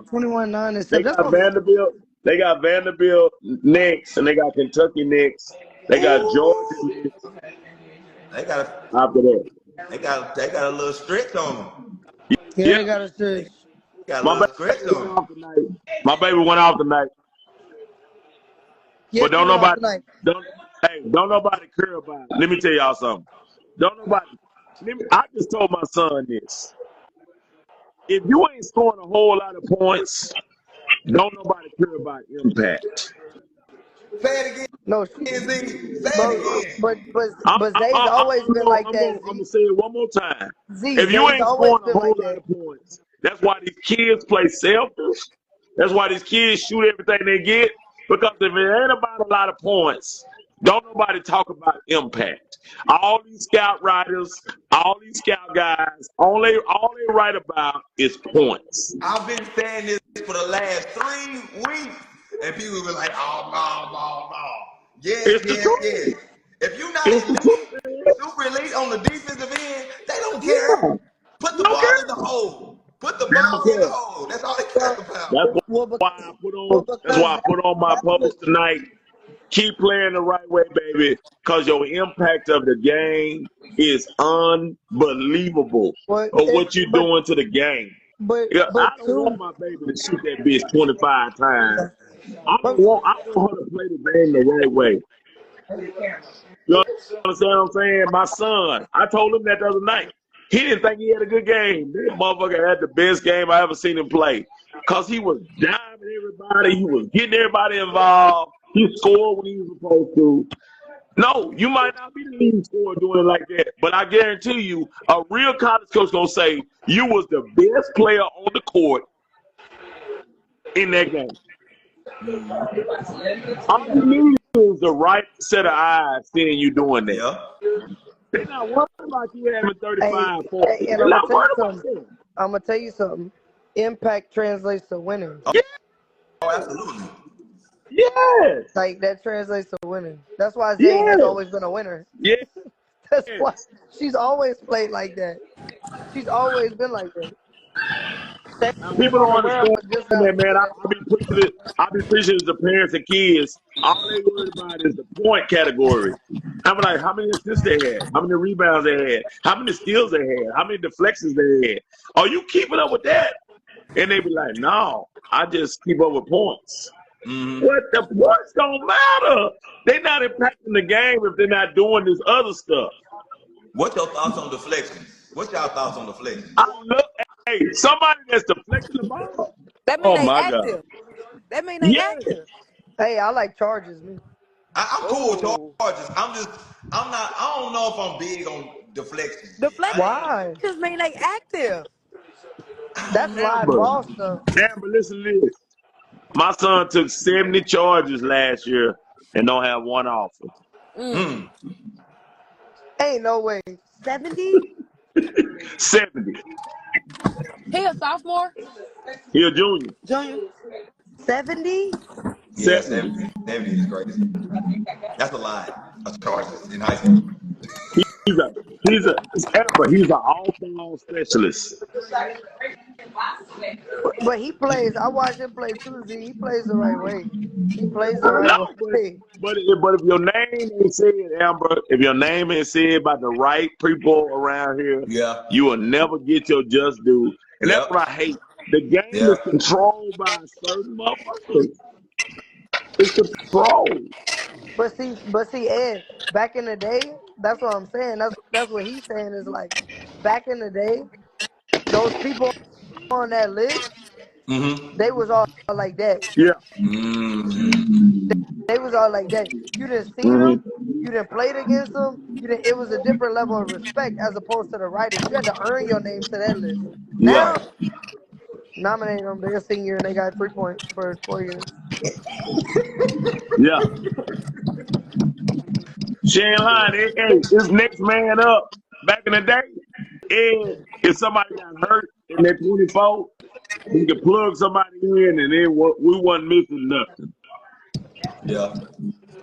21, 9, and they 7. That's got almost. Vanderbilt. They got Vanderbilt next, and they got Kentucky next. They got Georgia Ooh. next They got after that. they got a little stretch on them. Yeah, Yeah, they got a stretch. They got a my little stretch baby on went them. off tonight. My baby went off tonight, Yeah, but she went off tonight. don't nobody care about it. Let me tell y'all something. Don't nobody. I just told my son this. If you ain't scoring a whole lot of points, Don't nobody care about impact. Say it again, No, Z. Say but it again. Zay's always been like that. I'm gonna say it one more time. If you Zay's ain't always scoring a been whole like lot that. of points, that's why these kids play selfish. That's why these kids shoot everything they get. Because if it ain't about a lot of points, don't nobody talk about impact. All these scout writers, all these scout guys, all they write about is points. I've been saying this for the last 3 weeks, and people be like, "Oh no." Yes, It's the yes, truth. yes. If you're not It's the elite, truth, man. super elite on the defensive end, they don't care. Yeah. Put They the don't ball in the care. hole. Put the They don't ball in the care. hole. That's all they care Well, about. That's well, why because, I put well, on. That's because why I put on my that's what. post tonight. Keep playing the right way, baby, because your impact of the game is unbelievable. Well, Of what you're doing to the game. Yeah, I but don't want too. my baby to shoot that bitch 25 times. But, I want her to play the game the right way. You understand what I'm saying? My son, I told him that the other night. He didn't think he had a good game. That motherfucker had the best game I ever seen him play. Because he was diving everybody. He was getting everybody involved. He scored when he was supposed to. No, you might not be the leading scorer doing it like that. But I guarantee you, a real college coach going to say, you was the best player on the court in that game. All you need is the right set of eyes seeing you doing that. Yeah. They're not worried about you having hey, 35, 40. and They're I'm gonna not tell you worried about something. that. I'm gonna tell you something. Impact translates to winning. Yeah, Oh, absolutely. yes, Like that translates to winning. That's why Zane has yes, always been a winner. yes. That's why she's always played like that. She's always been like that. Now She's people don't gonna wear them, understand but just that, not like man. that. I be pushing it. I be pushing it to parents and kids. All they worried about is the point category. I'm like, how many assists they had? How many rebounds they had? How many steals they had? How many deflections they had? Are you keeping up with that? And they be like, no, I just keep up with points. Mm-hmm. What the points don't matter. They're not impacting the game if they're not doing this other stuff. What's your thoughts on deflections? What's y'all thoughts on deflections? I love, hey, somebody that's deflecting the ball. That mean Oh they my God. active. That mean they Yes. active. Hey, I like charges, me. I'm cool with Oh, charges. I'm not. I don't know if I'm big on deflections yet. Why? deflections mean they active. I That's don't know. live Amber. ball stuff. Amber, listen to this. My son took 70 charges last year and don't have one offer. Mm. Hmm. Ain't no way. 70? 70. He a sophomore. He a junior. Junior. 70? Yeah, 70. 70 is crazy. That's a lot of charges in high school. He's a Amber, he's an all-ball specialist. But he plays. I watch him play too, Z. He plays the right way. He plays the I right know, way. but if your name ain't said, Amber, if your name ain't said by the right people around here, Yeah. you will never get your just due. And that's Yep. what I hate. The game Yeah. is controlled by certain motherfuckers. It's controlled. But see, Ed, back in the day, that's what I'm saying. That's what he's saying is like, back in the day, those people on that list, Mm-hmm. they was all like that. Yeah. Mm. They was all like that. You didn't see them. Mm-hmm. You didn't play against them. You didn't. It was a different level of respect as opposed to the writers. You had to earn your name to that list. Yeah. Now, nominate them. They're a senior and they got 3 points for 4 years. Yeah. She ain't lying. Hey, it's next man up. Back in the day, and if somebody got hurt in that 24, we could plug somebody in and then we wasn't missing nothing. Yeah.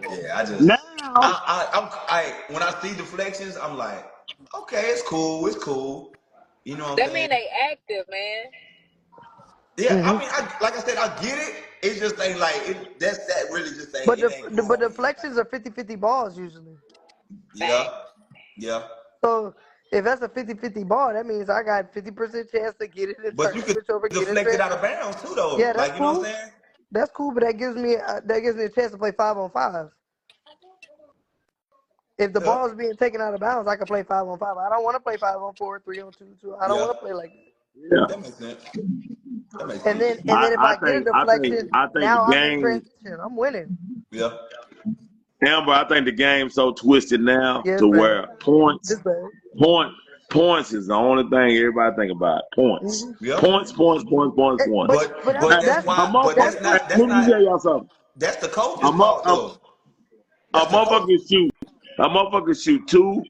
Yeah. Now, When I see deflections, I'm like, okay, it's cool. It's cool. You know what I'm That saying? mean they active, man. Yeah. I hmm mean, like I said, I get it. It just ain't like it. That really just ain't. But It ain't cool but for me. deflections are 50-50 balls usually. Yeah. Fact. Yeah. So if that's a 50-50 ball, that means I got 50% chance to get it and But turn you the could switch over, get in deflect it out transition. of bounds too, though. Yeah, that's Like, you know what cool. I'm saying? That's cool, but that gives me a chance to play 5-on-5. If the Yeah. ball is being taken out of bounds, I can play 5-on-5. I don't want to play 5-on-4, 3-on-2, 2. I don't Yeah. want to play like that. Yeah. That makes sense. That makes And sense. then if I get a deflection, I think now the I'm in game, transition. I'm winning. Yeah. Amber, I think the game's so twisted now Yes, to man. where points, This bad. point, points is the only thing everybody think about. Points, Yeah. points, points, points, points, points. But Hey, that's why. But that's what let me tell y'all something. that's the A, coach's mo- fault though. a That's the coach. motherfucker shoot two.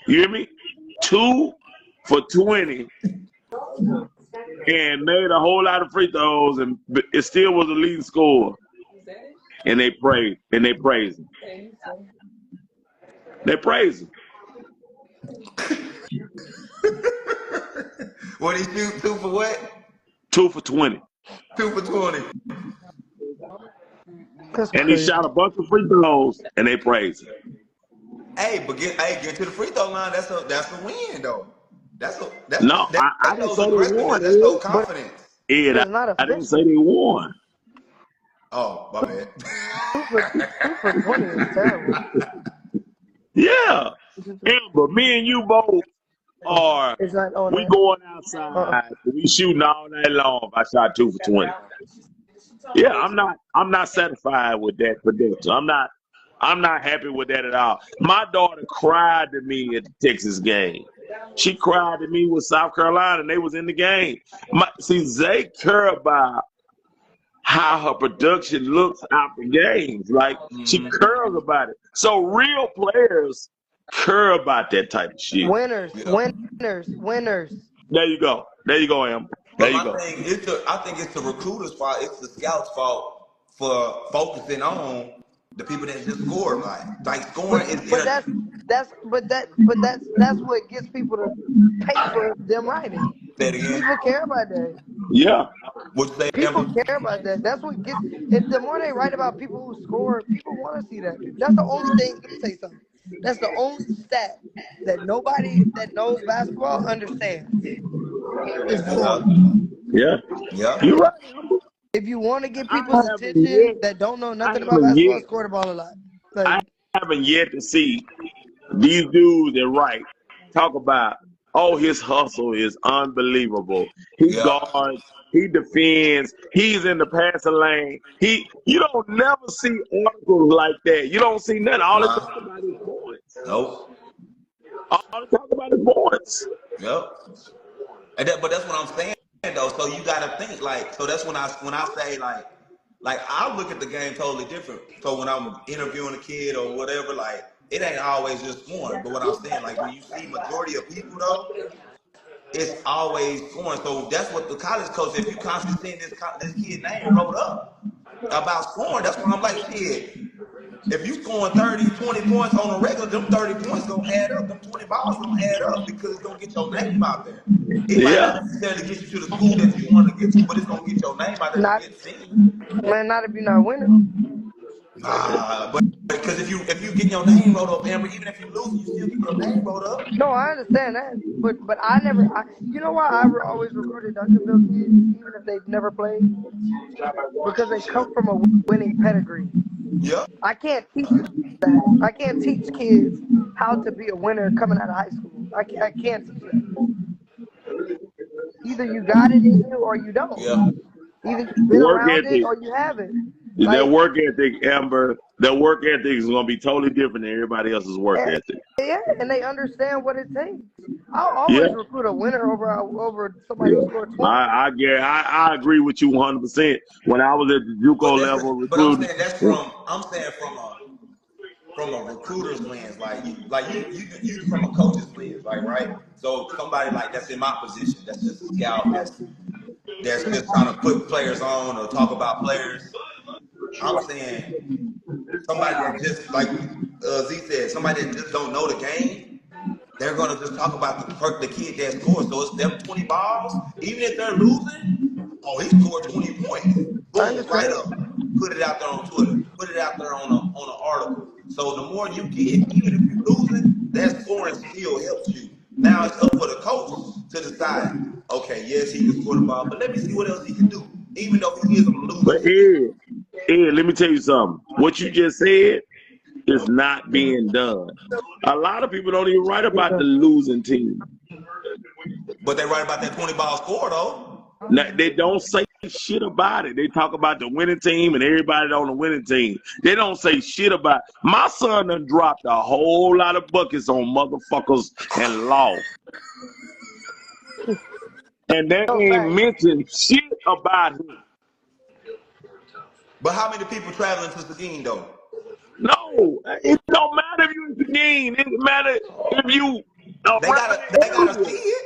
You hear me? 2 for 20, and made a whole lot of free throws, and it still was a leading score. And they praise him. They praise him. What he shoot 2 for what? 2 for 20. 2 for 20. that's And he crazy. shot a bunch of free throws, and they praise him. Hey, but get to the free throw line. That's a win though. No, That I didn't shows say they aggressiveness. won, That shows But confidence. Ed. it's not I didn't efficient. say they won. Oh, my bad. 2 for 20 is terrible. Yeah. Amber, me and you both are, It's not on we that. going outside, we shooting all night long. I shot 2 for 20. Yeah, I'm not satisfied with that prediction. I'm not happy with that at all. My daughter cried to me at the Texas game. She cried to me with South Carolina, and they was in the game. See, they care about how her production looks after games. Like, she cares about it. So real players care about that type of shit. Winners. There you go, Amber. There But you my go. thing is, I think it's the recruiter's fault. It's the scout's fault for focusing on the people that just score. Like scoring is But that's what gets people to pay for them writing. Say it again. People care about that. Yeah. What you say, People Amber? care about that. That's what gets. If the more they write about people who score, people want to see that. That's the only thing. Let me tell you something. That's the only stat that nobody that knows basketball understands. Is scoring. Yeah. Yeah. You're right. If you want to get I people's haven't attention yet. that don't know I nothing about haven't basketball, yet. score the ball a lot. I Like, haven't yet to see these dudes that write talk about, oh, his hustle is unbelievable. He Yeah. guards, he defends, he's in the passing lane. You don't never see articles like that. You don't see nothing. All they talk about is points. Nope. All they talk about is points. Yep. But that's what I'm saying though. So you gotta think like. So that's when I say like I look at the game totally different. So when I'm interviewing a kid or whatever, like it ain't always just scoring. But what I'm saying, like when you see majority of people though, it's always scoring. So that's what the college coach. If you constantly seeing this kid name wrote up about scoring, that's why I'm like, shit. If you scoring 30, 20 points on a regular, them 30 points gonna add up. Them 20 balls gonna add up because it's gonna get your name out there. It might Yeah. not necessarily get you to the school that you want to get to, but it's gonna get your name out there to not get seen. man, not if you're not winning. But because if you get your name wrote up, Amber, even if you lose, you still get your name wrote up. No, I understand that, but I never. You know why I always recruited Duncanville kids, even if they've never played, because they come from a winning pedigree. Yeah. I can't teach that. I can't teach kids how to be a winner coming out of high school. I can't teach that. Either you got it in you or you don't. Yeah. Either you've been Work around it ethic. or you haven't. Their Like, work ethic, Amber, their work ethic is going to be totally different than everybody else's work ethic. yeah, and they understand what it takes. I'll always recruit a winner over somebody who scored 20. I agree with you 100%. When I was at the JUCO level But I'm recruiting, saying from a recruiter's lens, you from a coach's lens, like right. So somebody like that's in my position, that's just a scout, that's just trying to put players on or talk about players. I'm saying somebody that just like Z said, somebody that just don't know the game, they're gonna just talk about the kid that scores. So it's them 20 balls, even if they're losing. Oh, he scored 20 points. I Boom, right understand. up. Put it out there on Twitter. Put it out there on an article. So the more you get, even if you're losing, that scoring still helps you. Now it's up for the coach to decide. Okay, yes, he can score the ball, but let me see what else he can do. Even though he is on the but losing team. Ed, let me tell you something. What you just said is not being done. A lot of people don't even write about the losing team. But they write about that 20-ball score though. Now, they don't say shit about it. They talk about the winning team and everybody on the winning team. They don't say shit about it. My son done dropped a whole lot of buckets on motherfuckers and lost. And they No ain't fact. mentioned shit about him. But how many people traveling to Seguin though? No, it don't matter if you in the game. It matter if you They around the gotta see area. it.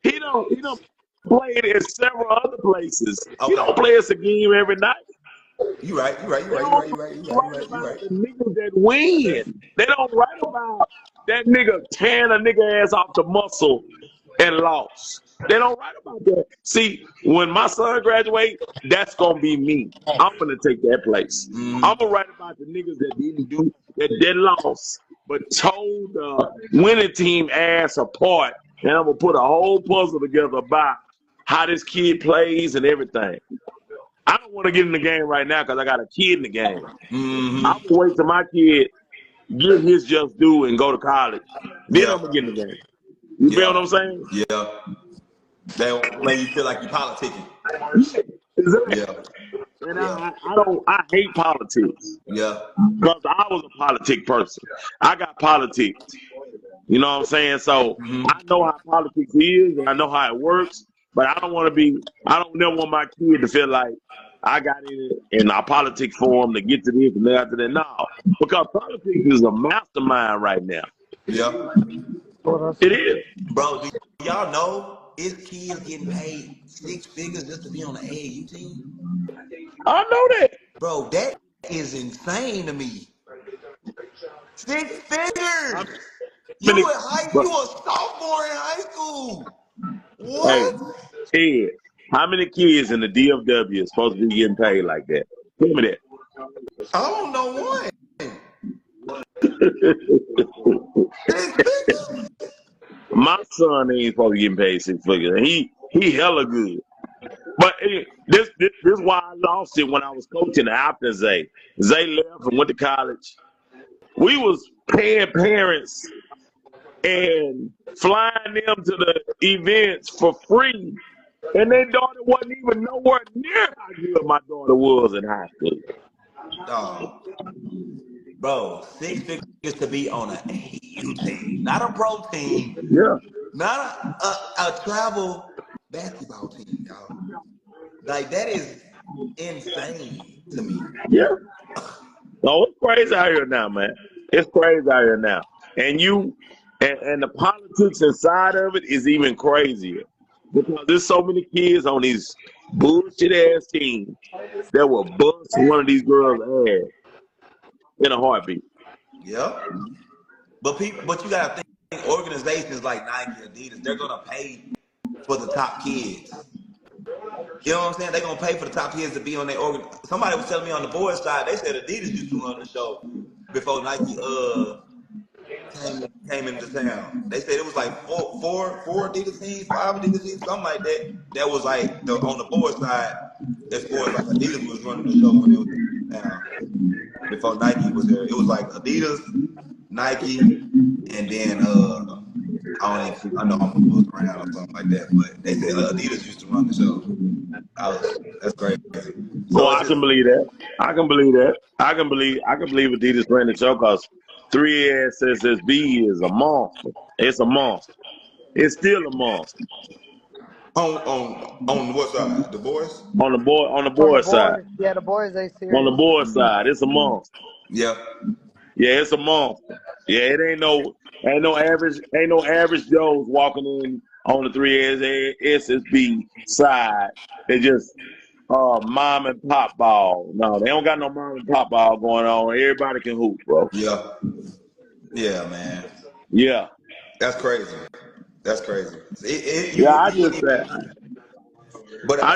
He don't play it in several other places. He Okay. don't play us a game every night. You right. They don't write about the niggas that win. They don't write about that nigga tearing a nigga ass off the muscle and lost. They don't write about that. See, when my son graduate, that's gonna be me. I'm gonna take that place. I'm gonna write about the niggas that didn't do that lost, but told the winning team ass apart, and I'm gonna put a whole puzzle together about how this kid plays and everything. I don't want to get in the game right now because I got a kid in the game. I'm gonna wait till my kid get his just due and go to college. Then I'm gonna get in the game. You feel what I'm saying? Yeah. They'll make you feel like you're politicking. Exactly. Yeah. And I hate politics Yeah. because I was a politic person. I got politics. You know what I'm saying? So I know how politics is and I know how it works, but I don't never want my kid to feel like I got in a politics form to get to this and that to that. No, because politics is a mastermind right now. Yeah. It is. Bro, do y'all know is kids getting paid 6 figures just to be on the AAU team? I know that. Bro, that is insane to me. 6 figures. You a sophomore in high school. What? Hey, Ed, how many kids in the DFW is supposed to be getting paid like that? Tell me that. I don't know one. 6 figures? My son ain't supposed to be getting paid 6 figures. He hella good. But this why I lost it when I was coaching after Zay. Zay left and went to college. We was paying parents and flying them to the events for free. And their daughter wasn't even nowhere near how good my daughter was in high school. Bro, 6 figures to be on an AAU team, not a pro team. Yeah. Not a travel basketball team, y'all. Like, that is insane to me. Yeah. No, it's crazy out here now, man. It's crazy out here now. And and the politics inside of it is even crazier. Because there's so many kids on these bullshit ass teams that will bust one of these girls' ass in a heartbeat. Yeah. But you gotta think organizations like Nike, Adidas, they're gonna pay for the top kids. You know what I'm saying? They're gonna pay for the top kids to be on their organ. Somebody was telling me on the boys' side, they said Adidas used to run the show before Nike came into town. They said it was like four Adidas teams, 5 Adidas teams, something like that. That was like on the boys' side, as far as like Adidas was running the show when it was in town. Before Nike was there. It was like Adidas, Nike, and then I know I'm gonna lose around or something like that, but they said Adidas used to run the show. That's crazy. So I can believe that. I can believe Adidas ran the show because 3SSB is a monster. It's a monster. It's still a monster. On what side? The boys? On the boys side. Yeah, the boys they serious. On the boys side, it's a monster. Yeah. Yeah, it's a monster. Yeah, it ain't no average Joes walking in on the 3SSB side. They just mom and pop ball. No, they don't got no mom and pop ball going on. Everybody can hoop, bro. Yeah. Yeah, man. Yeah. That's crazy. I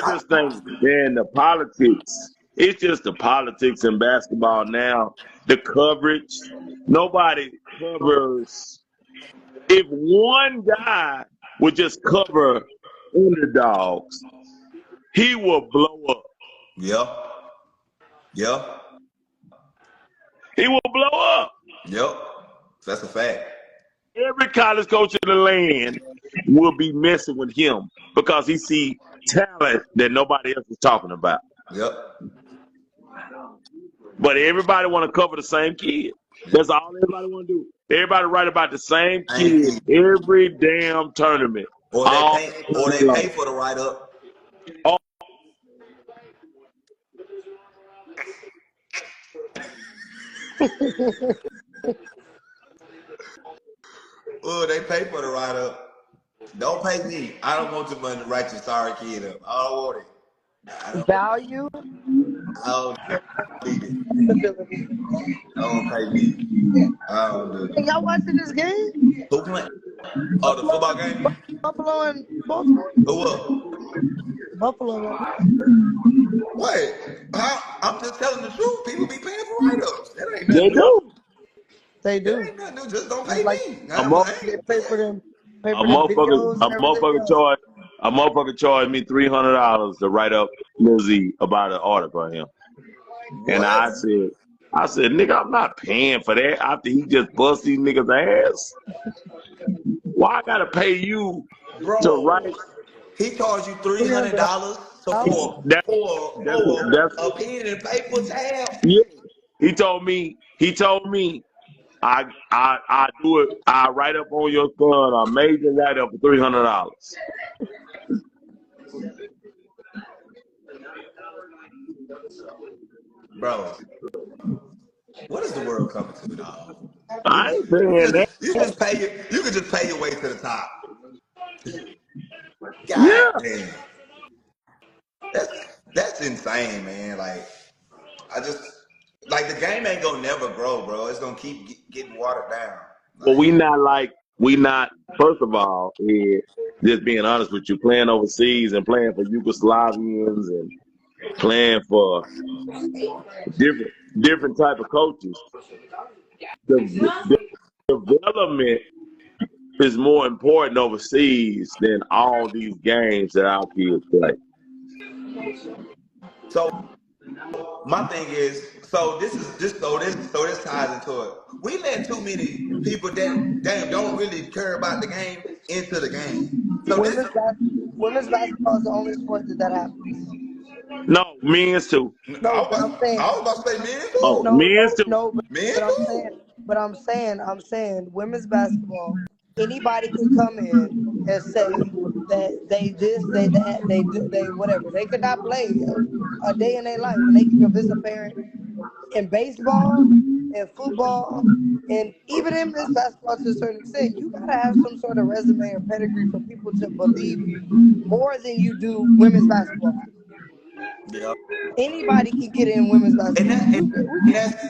just think, man, the politics. It's just the politics in basketball now. The coverage. Nobody covers. If one guy would just cover underdogs, he will blow up. Yep. He will blow up. Yep. That's a fact. Every college coach in the land will be messing with him because he see talent that nobody else is talking about. Yep. But everybody want to cover the same kid. That's all everybody want to do. Everybody write about the same kid every damn tournament. Or they pay for the write up. Oh, they pay for the write up. Don't pay me. I don't want your money to write your sorry kid up. I don't want it. Value. I don't need it. Don't pay me. I don't do Hey, it. y'all watching this game? Who playing? Oh, the football game? Buffalo and Baltimore. Who up? Buffalo. What? I'm just telling the truth. People be paying for write-ups. That ain't They nothing. do. They That do. ain't nothing new. Just don't pay Like, me. A They pay for them. Pay A for them motherfucker, videos and everything else. a motherfucker charged me $300 to write up Lil Z about an article for him, and What? I said, nigga, I'm not paying for that after he just bust these niggas' ass. Why I gotta pay you to Bro, write? he charged you $300 for That, that's a pen and paper tab. yeah. He told me I do it. I write up on your son a major write up for $300. Bro, what is the world coming to, dog? I ain't saying that. You could just pay your way to the top. God Yeah. damn. That's insane, man. Like, I just like the game ain't gonna never grow, bro. It's gonna keep getting watered down. But we not. First of all, just being honest with you, playing overseas and playing for Yugoslavians and playing for different type of coaches. The development is more important overseas than all these games that our kids play. So my thing is, this ties into it. We let too many people that don't really care about the game into the game. So Women's basketball is the only sport that happens. No, men's too. No, but I'm saying. I was about to say men too. Oh, men's too. But I'm saying, women's basketball. Anybody can come in and say that they this, they that, they whatever. They could not play a day in their life, and they can convince a parent. In baseball, in football, and even in this basketball to a certain extent, you gotta have some sort of resume or pedigree for people to believe you more than you do women's basketball. Yeah. Anybody can get in women's basketball.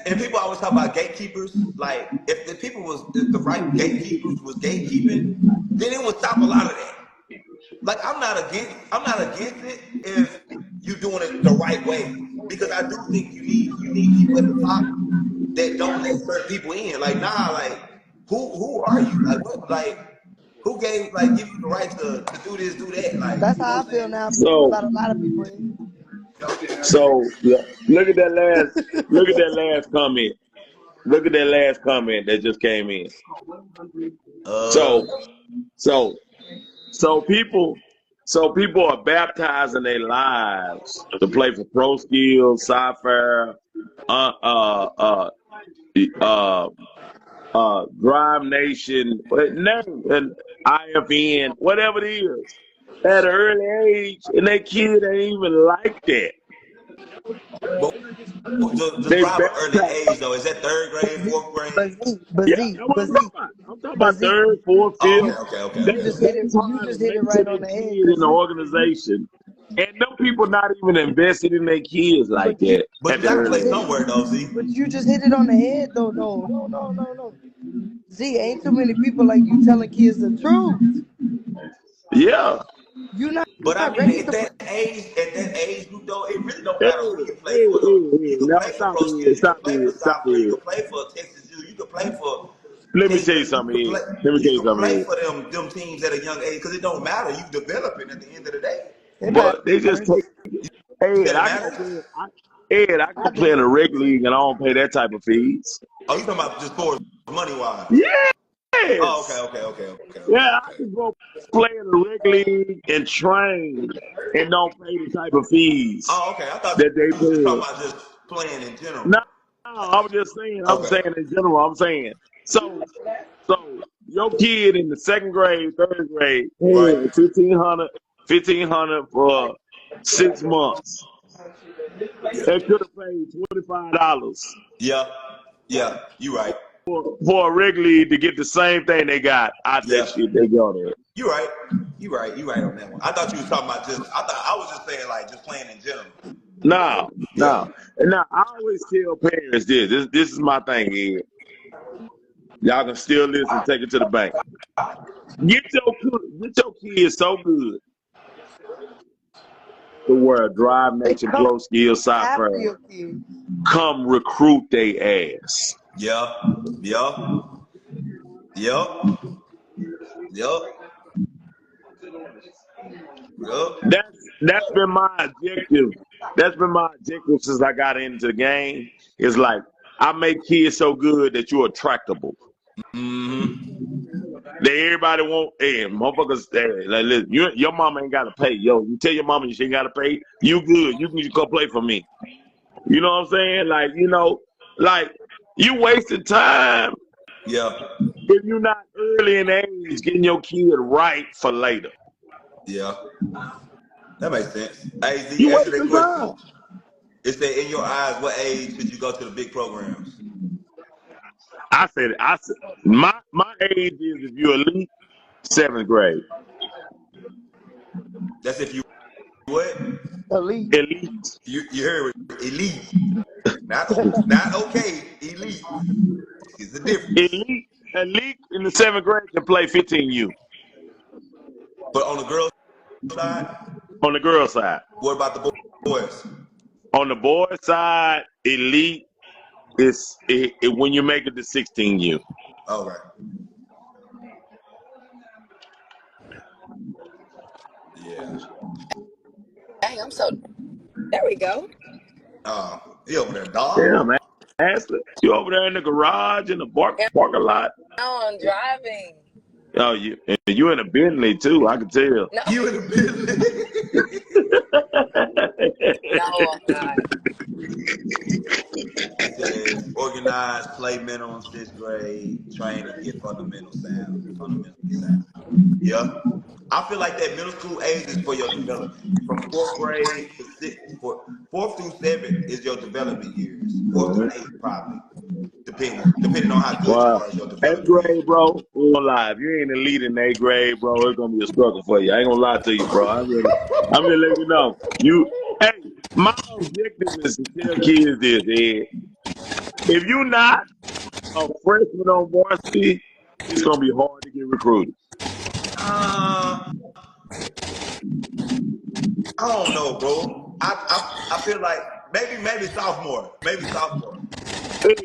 And people always talk about gatekeepers. Like if the right gatekeepers was gatekeeping, then it would stop a lot of that. Like I'm not against it if you're doing it the right way. Because I do think you need people at the top that don't let certain people in. Like, nah, like who are you? Like what who give you the right to do this, do that? Like that's how I feel now about a lot of people. So yeah, look at that last comment. Look at that last comment that just came in. So people are baptizing their lives to play for Pro Skills, Sapphire, Drive Nation, and IFN, whatever it is, at an early age, and that kid ain't even like that. Describe an early age though. Is that third grade, fourth grade? I'm talking about third, fourth, fifth. Okay. You just hit it right on the head. In the organization. And them people not even invested in their kids like that. But you gotta play somewhere though, Z. But you just hit it on the head though. No. Z, ain't too many people like you telling kids the truth. Yeah. But I mean, at that age group though, it really don't matter who you play for. You can play for Pro Skills, you can play for Southfield, you can play for Texas U, you can play for. Let me tell you something. You can play for them teams at a young age because it don't matter. You developing at the end of the day. But they just take. Ed, I can play in a rec league and I don't pay that type of fees. Oh, you talking about just for money wise? Yes. Oh, okay. Yeah, I can go play in the rec league and train and don't pay the type of fees Oh, okay. I thought that they you was just talking pay. about just playing in general. No, I'm just saying. I'm Okay. saying in general. I'm saying. So your kid in the second grade, third grade, Right. paying 1,500 for 6 months. Yeah. They could have paid $25 Yeah. Yeah. You right. for a rec league to get the same thing they got out Yeah. that shit they got there. You right. You right. You right on that one. I thought you was talking about just. I thought I was just saying like just playing in general. No, Yeah. no. And now I always tell parents this. This is my thing here. Y'all can still listen, take it to the bank. Get your kids so good to where drive, They nature, come flow, skill, side after prayer. your kids. Come recruit they ass. Yeah. Yeah. Yep. Yep. Yep. That's been my objective. That's been my objective since I got into the game. It's like I make kids so good that you're attractable. Mm-hmm. That everybody want, hey, motherfuckers, hey, like, listen, your mama ain't gotta pay. Yo, you tell your mama she ain't gotta pay. You good? You can just go play for me. You know what I'm saying? Like you wasting time Yeah. if you're not early in age getting your kid right for later. Yeah. That makes sense. Hey, Z, You answer that wasting question. time. It said, in your eyes, what age should you go to the big programs? I said my age is if you're elite, 7th grade. That's if you what? Elite. Elite. You heard it. Elite. Not okay. Elite. Is the difference. Elite in the 7th grade can play 15U. But on the girls' side, On the girl side. what about the boys? On the boy side, elite is when you make it to 16U. All right. Yeah. Dang, I'm so. There we go. He over there, dog. Yeah, man. Ashley, you over there in the garage in the parking lot? Now I'm driving. Oh, you in a Bentley too? I can tell. No, You in the business. no, I'm not. It says organized, play minimum 6th grade, train and get fundamental sound. Yeah. I feel like that middle school age is for your development. From 4th grade to 4th through 7th is your development years. 4th through 8th probably. Depending on how good you Wow. are as your 8th development grade, years. bro. I'm gonna lie. If you ain't elite in 8th grade, bro, it's gonna be a struggle for you. I ain't gonna lie to you, bro. I'm gonna let you know. Hey, my objective is to tell kids this, Ed. If you're not a freshman on varsity, it's gonna be hard to get recruited. I don't know, bro. I feel like maybe sophomore. Maybe sophomore. Ed,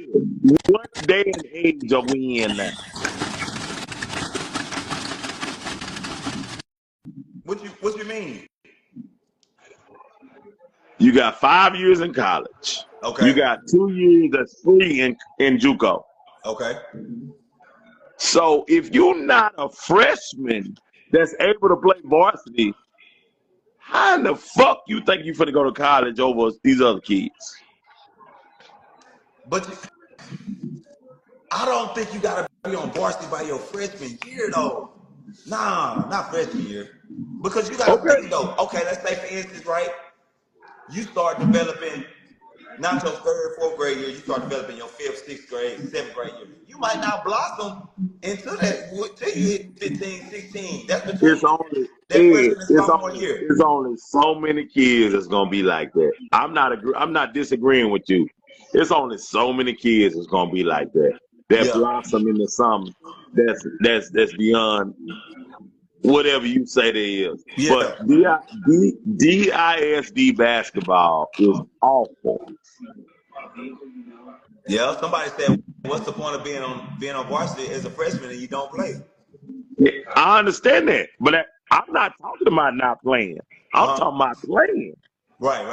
what day and age are we in now? What you mean? You got 5 years in college. Okay. You got 2 years that's free in JUCO. Okay. So if you're not a freshman that's able to play varsity, how in the fuck you think you're finna go to college over these other kids? But I don't think you gotta be on varsity by your freshman year though. Nah, not freshman year. Because you gotta Okay. think though. Okay, let's say for instance, right? You start developing not your 3rd, 4th grade year, you start developing your 5th, 6th grade, 7th grade year. You might not blossom until till you hit 15, 16. That's between that freshman and sophomore year. It's only so many kids that's gonna be like that. I'm not disagreeing with you. It's only so many kids that's gonna be like that. That Yeah. blossom into something that's beyond whatever you say there is. Yeah. But DISD basketball is awful. Yeah. Somebody said, what's the point of being on varsity as a freshman and you don't play? I understand that, but I'm not talking about not playing. I'm talking about playing. Right.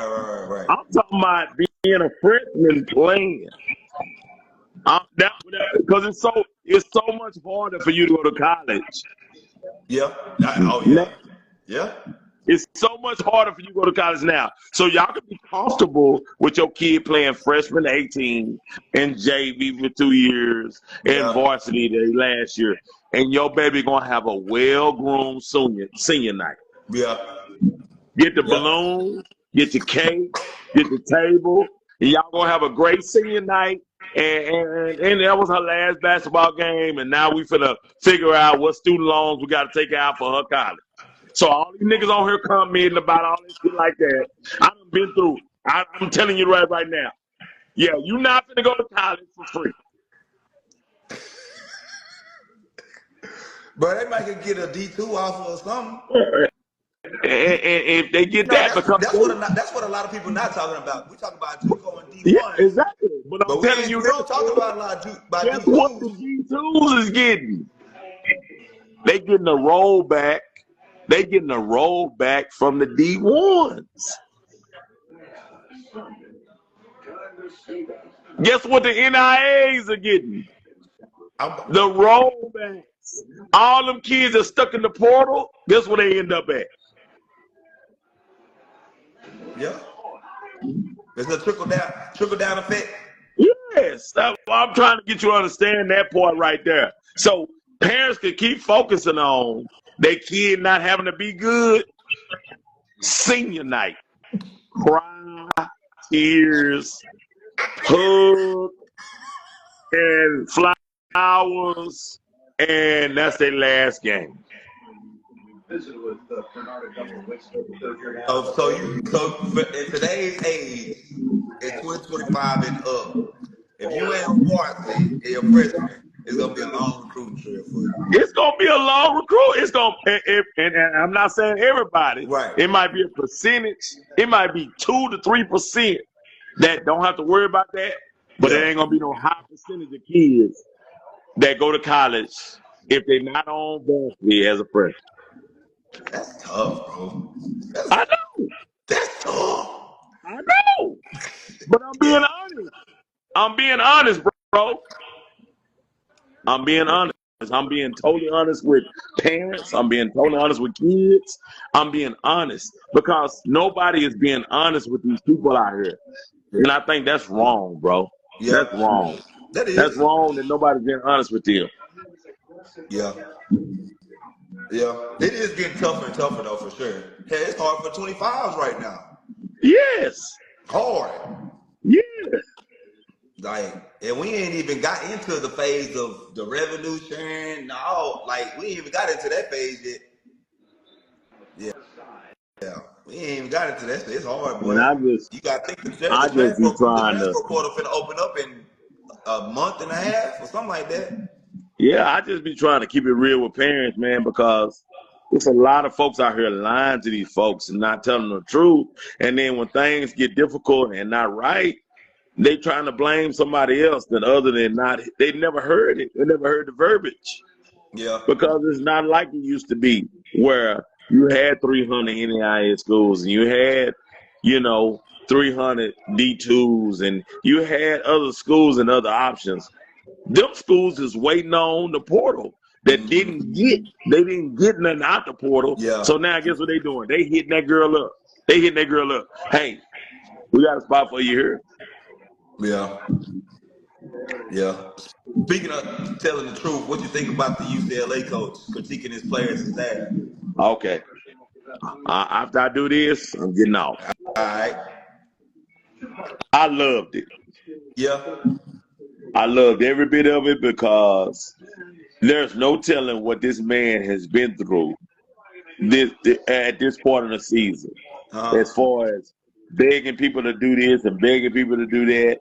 I'm talking about being a freshman playing. Because it's so much harder for you to go to college Yeah. Oh Now, yeah. Yeah. it's so much harder for you to go to college now. So y'all can be comfortable with your kid playing freshman 18 and JV for 2 years and Yeah. varsity the last year. And your baby gonna have a well-groomed senior night. Yeah. Get the Yeah. balloons, get the cake, get the table, and y'all gonna have a great senior night. And that was her last basketball game, and now we finna figure out what student loans we gotta take out for her college. So all these niggas on here commenting about all this shit like that. I done been through. I'm telling you right now. Yeah, you not finna go to college for free. But they might could get a D2 off or something. And if they get No, that, because that's what a lot of people not talking about. We talk about JUCO and yeah, D1s, exactly. But I'm but we telling you, don't talk about a lot about guess what the D2s. D2s is getting? They getting a rollback. They getting a rollback from the D1s. Guess what the NIAs are getting? The rollbacks. All them kids are stuck in the portal. Guess where they end up at? Yeah. There's a trickle down effect. Yes. I'm trying to get you to understand that part right there. So parents can keep focusing on their kid not having to be good. Senior night. Cry, tears, hug, and flowers, and that's their last game. So in today's age, in 2025 and up, if you ain't on varsity and you're a freshman, it's gonna be a long recruiting trip for you. It's gonna be a long recruit. It's gonna, and I'm not saying everybody. Right. It might be a percentage. It might be 2 to 3% that don't have to worry about that. But Yeah. it ain't gonna be no high percentage of kids that go to college if they're not on varsity as a freshman. That's tough, bro. I know. That's tough. I know. But I'm being honest. I'm being honest, bro. I'm being honest. I'm being totally honest with parents. I'm being totally honest with kids. I'm being honest because nobody is being honest with these people out here. And I think that's wrong, bro. Yeah. That's wrong. That is. That's wrong that nobody's being honest with them. Yeah. Yeah. It is getting tougher and tougher though, for sure. Hey, it's hard for 25s right now. Yes. Hard. Yeah. Like, and we ain't even got into the phase of the revenue sharing. No, like we ain't even got into that phase yet. Yeah. Yeah. We ain't even got into that. It's hard, boy. You gotta think the transfer portal finna open up in a month and a half or something like that. Yeah, I just be trying to keep it real with parents, man, because there's a lot of folks out here lying to these folks and not telling the truth. And then when things get difficult and not right, they trying to blame somebody else than other than not. They never heard it. They never heard the verbiage. Yeah. Because it's not like it used to be where you had 300 NAIA schools and you had, 300 D2s and you had other schools and other options. Them schools is waiting on the portal that didn't get nothing out the portal. Yeah. So now guess what they doing? They hitting that girl up. Hey, we got a spot for you here. Yeah. Yeah. Speaking of telling the truth, what you think about the UCLA coach critiquing his players and staff? Okay. After I do this, I'm getting off. All right. I loved it. Yeah. I loved every bit of it because there's no telling what this man has been through at this part of the season. As far as begging people to do this and begging people to do that.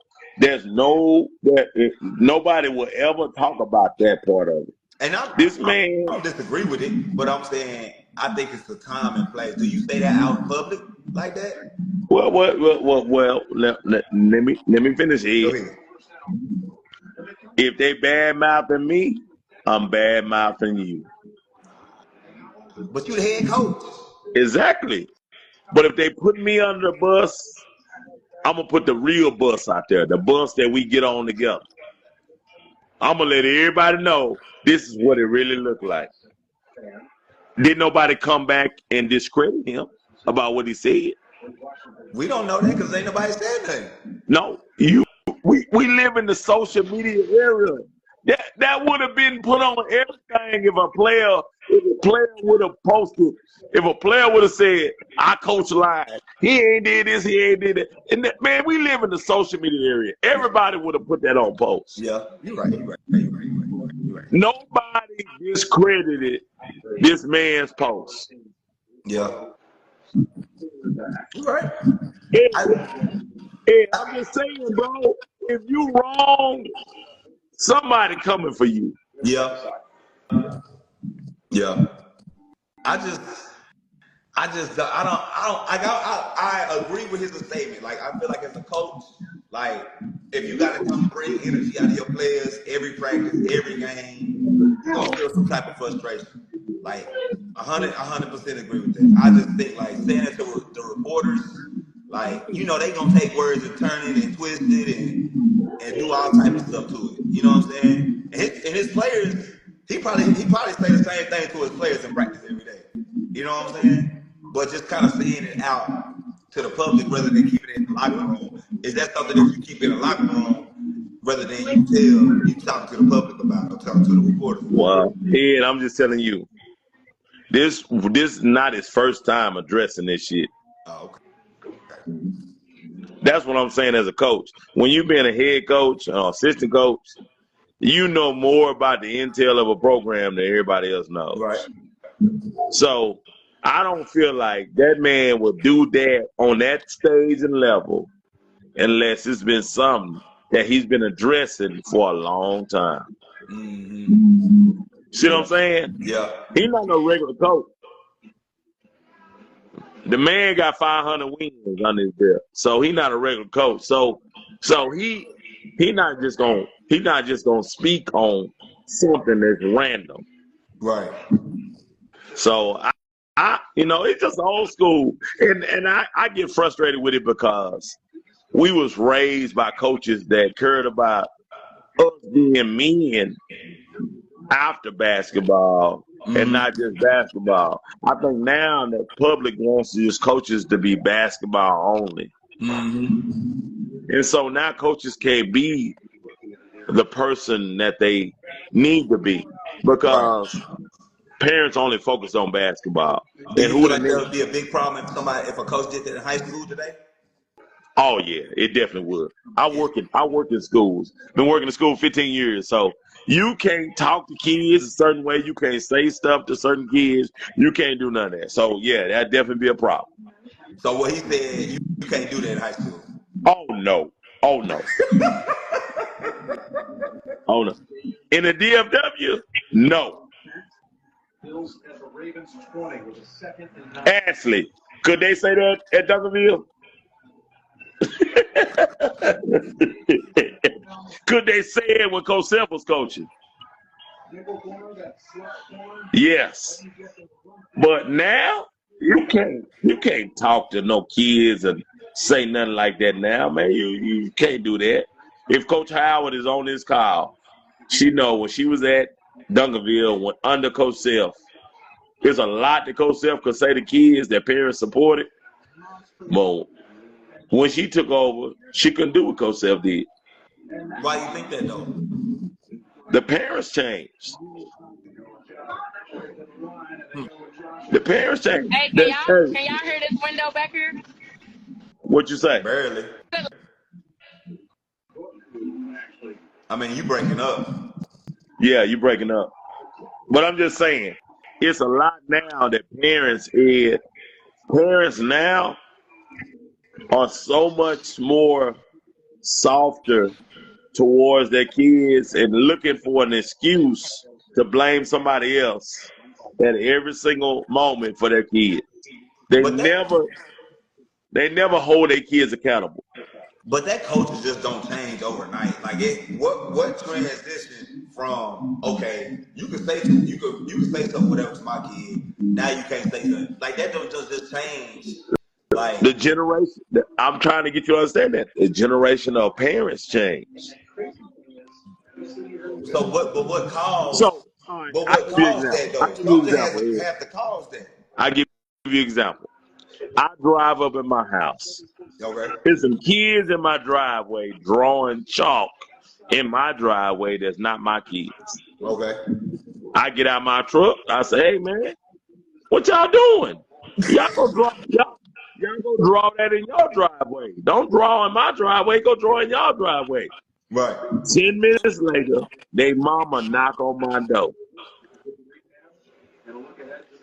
Nobody will ever talk about that part of it. And I don't disagree with it, but I'm saying I think it's the time and place. Do you say that out in public like that? Well, let me finish here. If they bad mouthing me, I'm bad mouthing you. But you the head coach. Exactly. But if they put me under the bus, I'm gonna put the real bus out there, the bus that we get on together. I'm gonna let everybody know this is what it really looked like. Did nobody come back and discredit him about what he said? We don't know that because ain't nobody said nothing. No, we live in the social media era. That would have been put on everything if a player would have posted, if a player would have said, I coach live. He ain't did this, he ain't did it. And man, we live in the social media area. Everybody would have put that on post. Yeah, you're right. Nobody discredited this man's post. Yeah. You're right. I'm just saying, bro, if you wrong, somebody coming for you. Yeah. I agree with his statement. Like, I feel like as a coach, like, if you got to come bring energy out of your players every practice, every game, you're going to feel some type of frustration. Like, 100% agree with that. I just think, like, saying it to the reporters, like, you know, they going to take words and turn it and twist it and do all type of stuff to it. You know what I'm saying? And his players, he probably say the same thing to his players in practice every day. You know what I'm saying? But just kind of saying it out to the public rather than keeping it in the locker room. Is that something that you keep in the locker room rather than you talking to the public about or talking to the reporters? Wow. Ed, I'm just telling you, this is not his first time addressing this shit. Oh, okay. That's what I'm saying as a coach. When you being a head coach or assistant coach, you know more about the intel of a program than everybody else knows. Right. So I don't feel like that man would do that on that stage and level unless it's been something that he's been addressing for a long time. Mm-hmm. See what I'm saying? Yeah. He's not no regular coach. The man got 500 wins on his belt, so he's not a regular coach. So he not just gonna speak on something that's random. Right. So I it's just old school, and I get frustrated with it because we was raised by coaches that cared about us being men after basketball. Mm-hmm. And not just basketball. I think now the public wants these coaches to be basketball only. Mm-hmm. And so now coaches can't be the person that they need to be because parents only focus on basketball. Do you feel like that would be a big problem if a coach did that in high school today? Oh yeah, it definitely would. I work in schools. Been working in school 15 years, so you can't talk to kids a certain way. You can't say stuff to certain kids. You can't do none of that. So yeah, that'd definitely be a problem. So what he said, you can't do that in high school. Oh no. Oh no. Oh no. In the DFW, no. Ashley, could they say that at Duncanville? Could they say it when Coach Self was coaching? Yes. But now you can't talk to no kids and say nothing like that now, man. You can't do that. If Coach Howard is on this call, she know when she was at Duncanville when under Coach Self, there's a lot that Coach Self could say to kids that parents supported. But when she took over, she couldn't do what Coach Self did. Why you think that though? The parents changed. The parents changed. Hey, can y'all hear this window back here? What you say? Barely. I mean, you breaking up. Yeah, you breaking up. But I'm just saying, it's a lot now that parents now are so much more softer towards their kids and looking for an excuse to blame somebody else at every single moment for their kids. They never hold their kids accountable. But that coaches just don't change overnight. Like what transition from you can say something whatever to my kid. Now you can't say something. Like that don't just change. Like the generation, I'm trying to get you to understand that the generation of parents change. So what caused? So right, But I what give you an caused that example. I though? give you an Something example has here. have to cause that. I give you an example. I drive up in my house. Okay. There's some kids in my driveway drawing chalk in my driveway that's not my kids. Okay. I get out my truck. I say, hey, man, what y'all doing? Y'all go draw that in your driveway. Don't draw in my driveway. Go draw in your driveway. Right. 10 minutes later, they mama knock on my door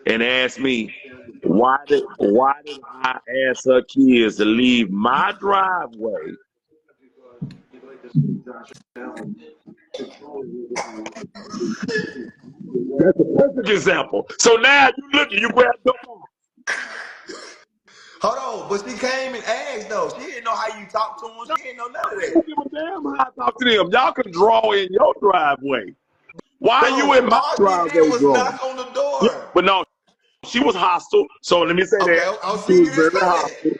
and ask me, why did I ask her kids to leave my driveway? That's a perfect example. So now you grab your phone. Hold on, but she came and asked though. She didn't know how you talk to them. She didn't know none of I that. don't give a damn how I talk to them. Y'all can draw in your driveway. Why are you Bro, in my all she did driveway was drawing? knock on the Yeah, door. but no, she was hostile. So let me say Okay, that I'll she see you was didn't very say that. hostile.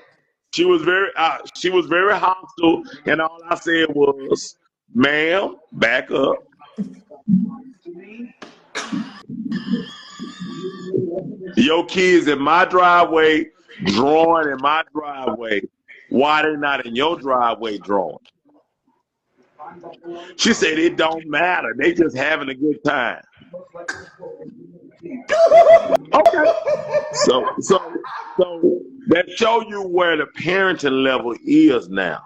She was very hostile, and all I said was, "Ma'am, back up." Your kids in my driveway, drawing in my driveway. Why they not in your driveway drawing? She said it don't matter. They just having a good time. Okay. So that show you where the parenting level is now.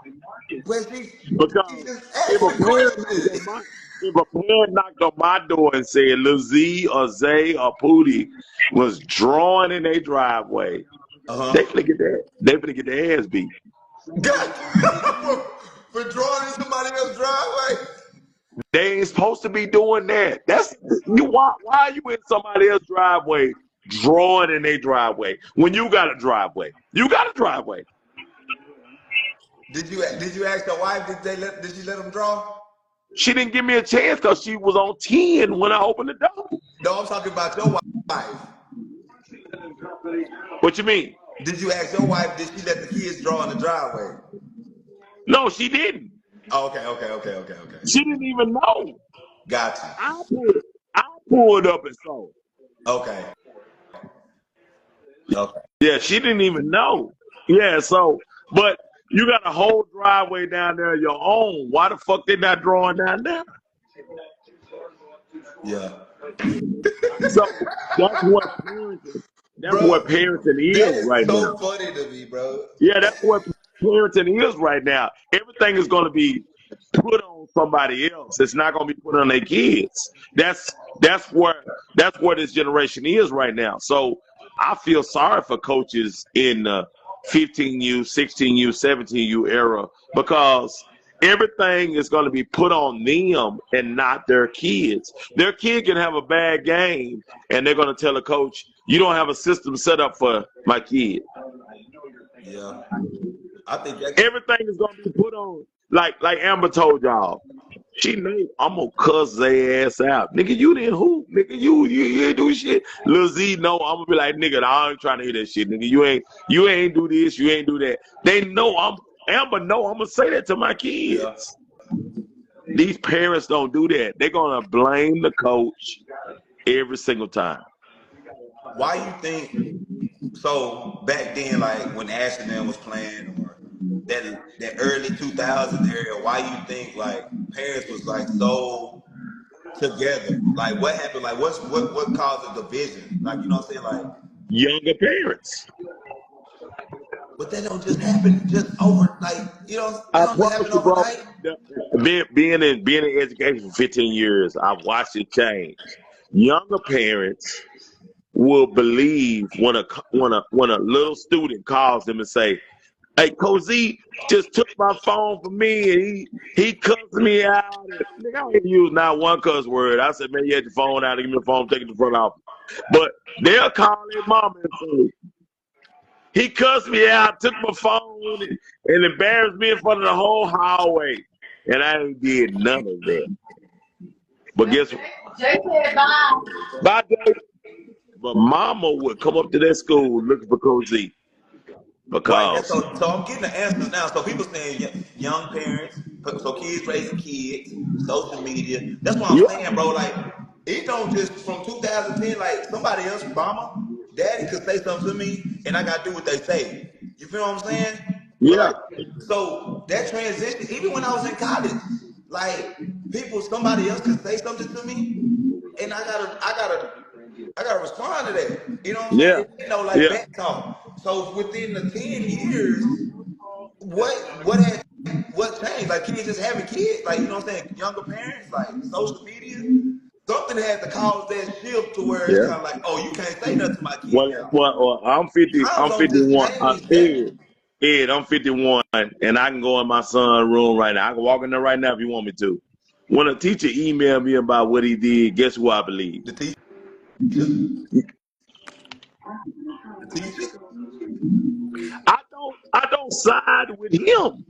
But she Because just if asked a the parent knocked question. on my if a parent knocked on my door and said Lil Z or Zay or Pootie was drawing in their driveway, they Uh-huh. finna get that. They finna get their ass beat. God, for drawing in somebody else's driveway. They ain't supposed to be doing that. That's you. Why are you in somebody else's driveway drawing in their driveway when you got a driveway? You got a driveway. Did you ask your wife? Did she let them draw? She didn't give me a chance because she was on 10 when I opened the door. No, I'm talking about your wife. What you mean? Did you ask your wife? Did she let the kids draw in the driveway? No, she didn't. Oh, okay. She didn't even know. Got I pulled, I pulled up and saw it. you. Okay. Okay. Yeah, she didn't even know. Yeah, so, but you got a whole driveway down there of your own. Why the fuck they not drawing down there? Yeah. So that's what parenting. That's what Bro, parenting that is is right so now. funny to me, bro. Yeah, that's what parenting is right now. Everything is going to be put on somebody else. It's not going to be put on their kids. That's where this generation is right now. So I feel sorry for coaches in the 15U, 16U, 17U era because everything is going to be put on them and not their kids. Their kid can have a bad game and they're going to tell the coach, "You don't have a system set up for my kid." Yeah. I think that Everything is gonna be put on like Amber told y'all. She knew I'm gonna cuss their ass out. Nigga, you didn't hoop. Nigga, you ain't do shit. Lil Z know I'm gonna be like, nigga, I ain't trying to hear that shit. Nigga, you ain't do this, you ain't do that. They know Amber know I'm gonna say that to my yeah. kids. These parents don't do that. They're gonna blame the coach every single time. Why you think so back then, like when Ashton was playing or that early 2000s area, why you think like parents was like so together? Like what happened? Like what caused the division? Like you know what I'm saying? Like, Younger parents. but that don't just happen just over like that I don't just promise happen you, bro. overnight. Being in education for 15 years, I've watched it change. Younger parents will believe when a little student calls them and say, "Hey, Coach Z just took my phone from me and he cussed me out." And, nigga, I ain't used not one cuss word. I said, "Man, you had your phone out. Give me the phone. Take it to the front office." But they'll call their mama and say, "He cussed me out, took my phone, and embarrassed me in front of the whole hallway." And I ain't did none of that. But guess what? Jay said bye. Bye, Jay. But mama would come up to that school looking for Coach Z Right. That's because so I'm getting the answers now. So people saying young parents, so kids raising kids, social media. That's what I'm yeah, saying, bro. Like it don't just from 2010, like somebody else, mama, daddy could say something to me and I gotta do what they say. You feel what I'm saying? But Yeah, like, so that transition, even when I was in college, like somebody else could say something to me and I gotta respond to that. You know what I'm saying? yeah, It ain't no like yeah. back talk. So within the 10 years, what changed? Like kids just having kids, like you know what I'm saying, younger parents, like social media. Something had to cause that shift to where it's Yeah. kind of like, oh, you can't say nothing to my kid now. I'm 50. Times I'm don't just 51. change that. Ed, I'm 51, and I can go in my son's room right now. I can walk in there right now if you want me to. When a teacher emailed me about what he did, guess who I believe? The teacher, the teacher. I don't side with him.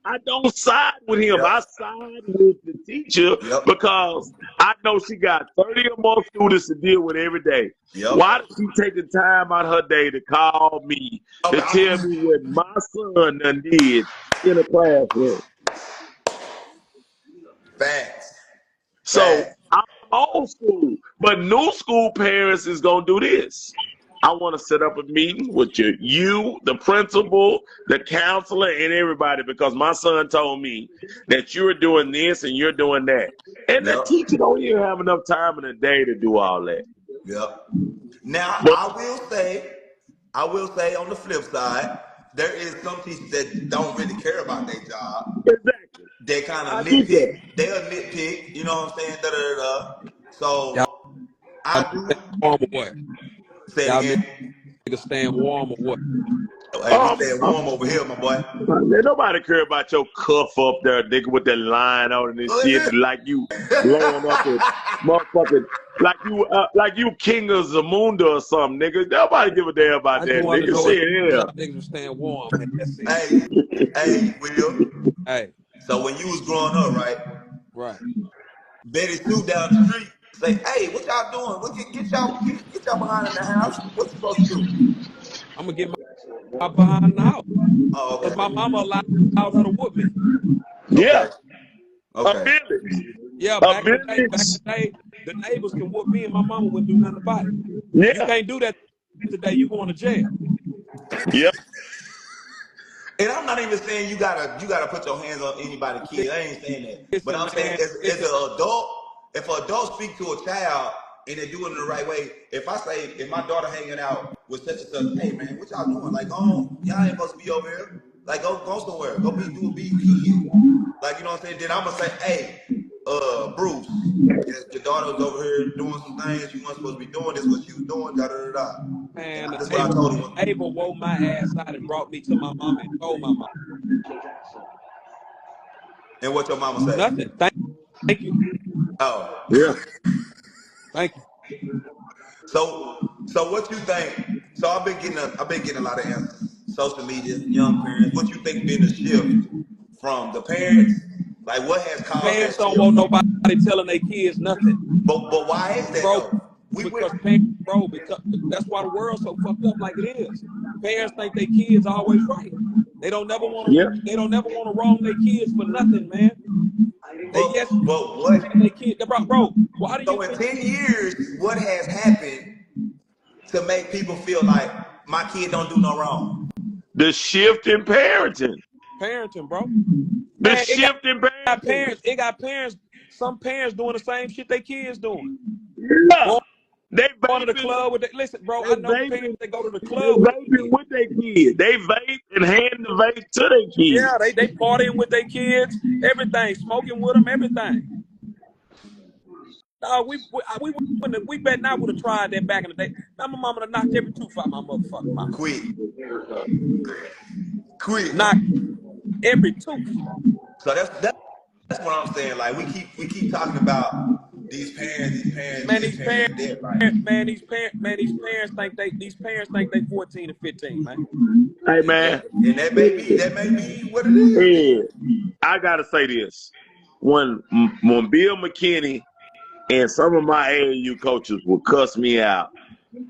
I don't side with him. Yep, I side with the teacher yep, because I know she got 30 or more students to deal with every day. yep. Why does she take the time out her day to call me to tell Okay, me what my son done did in a classroom? facts, So facts. I'm old school, but new school parents is gonna do this. I want to set up a meeting with you, the principal, the counselor, and everybody because my son told me that you're doing this and you're doing that. And the Yep, teacher don't even have enough time in the day to do all that. yep. Now But I will say on the flip side, there is some teachers that don't really care about their job. exactly, They kind of I get nitpick. that. They'll nitpick. You know what I'm saying? Da da da. Da. Y'all So I niggas do staying warm or what? say it Y'all again. niggas staying warm or what? Hey, we stay warm over here, my boy. Man, nobody care about your cuff up there, nigga, with that line on it and shit, like you laying up at motherfucking, like you king of Zamunda or something, nigga. Nobody give a damn about I just that, wanted to nigga. know if Shit, y'all niggas was staying warm, man. That's it. Hey, hey, Will. Hey, So when you was growing up, right? right. Betty Sue down the street say, "Hey, what y'all doing? What get y'all behind in the house? What you supposed to do?" I'm gonna get my behind the house. Oh, Cause okay, my mama allowed her to whoop me. yeah, okay, a okay. village, Yeah, a back in village, the day, the neighbors can whoop me and my mama wouldn't do nothing about it. You yeah, can't do that today, you going to jail. yeah, And I'm not even saying you gotta put your hands on anybody's kid. I ain't saying that. But Listen, I'm saying man, as listen, an adult, if an adult speak to a child and they do it in the right way, if my daughter hanging out with such and such, hey man, what y'all doing? Like, y'all ain't supposed to be over here. Like, go somewhere. Go be a kid. Like, you know what I'm saying? Then I'm gonna say, hey, Bruce, your daughter was over here doing some things she wasn't supposed to be doing. This is what she was doing. Da da da da. And man, that's what I told him. the neighbor wore my ass out and brought me to my mama and told my mama. And what your mama say? Nothing. Thank you. Oh. yeah. Thank you. So what you think? So I've been getting a lot of answers. Social media, young parents. What you think been the shift from the parents? Like what has caused Parents that don't want shift? nobody telling their kids nothing. But why is that Bro, though? We because went because that's why the world's so fucked up like it is. Parents think their kids always right. Yeah. They don't never want to wrong their kids for nothing, man. They yes, but what? they kids. Bro, why do you So in think 10 years, what has happened to make people feel like my kid don't do no wrong? The shift in parenting. parenting, bro? The Man, shift in parenting. it got parents, some parents doing the same shit their kids doing. Yeah. Going They to the vaping. club with listen, bro, They I know parents vaping. that go to the They club with their vaping kids. with their kids. They vape and hand the vape to their Yeah, kids. they partying with their kids, everything, smoking with them, everything. We bet not would have tried that back in the day. Now my mama done knocked every tooth out my motherfucking mouth. Quick, quick. Knocked every tooth. So that's what I'm saying. Like we keep talking about these parents Man, this, these parents, parents that. Like, these parents think they 14 and 15, man. Hey and man, that may be what it is. yeah, Then. I gotta say this. When Bill McKinney and some of my AAU coaches would cuss me out,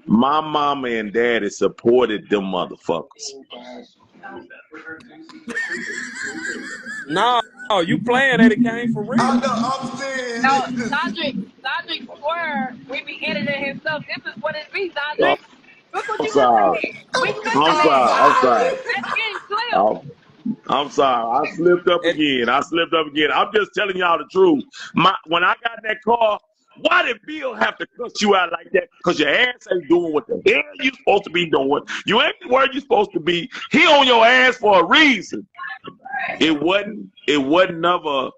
my mama and daddy supported them motherfuckers. Nah, Oh, you playing Eddie Kane for I real? know. I'm saying, No, listen. Cedric swear we be editing his stuff. This is what it be, I'm, Cedric. Look what I'm you just sorry. said. We I'm clipping I'm that. sorry. I'm sorry. sorry. That's getting clipped. I'm, I'm sorry. I slipped up Eddie, again. I'm just telling y'all the truth. When I got in that car, why did Bill have to cut you out like that? Because your ass ain't doing what the hell you supposed to be doing. You ain't where you supposed to be. He on your ass for a reason. It wasn't never,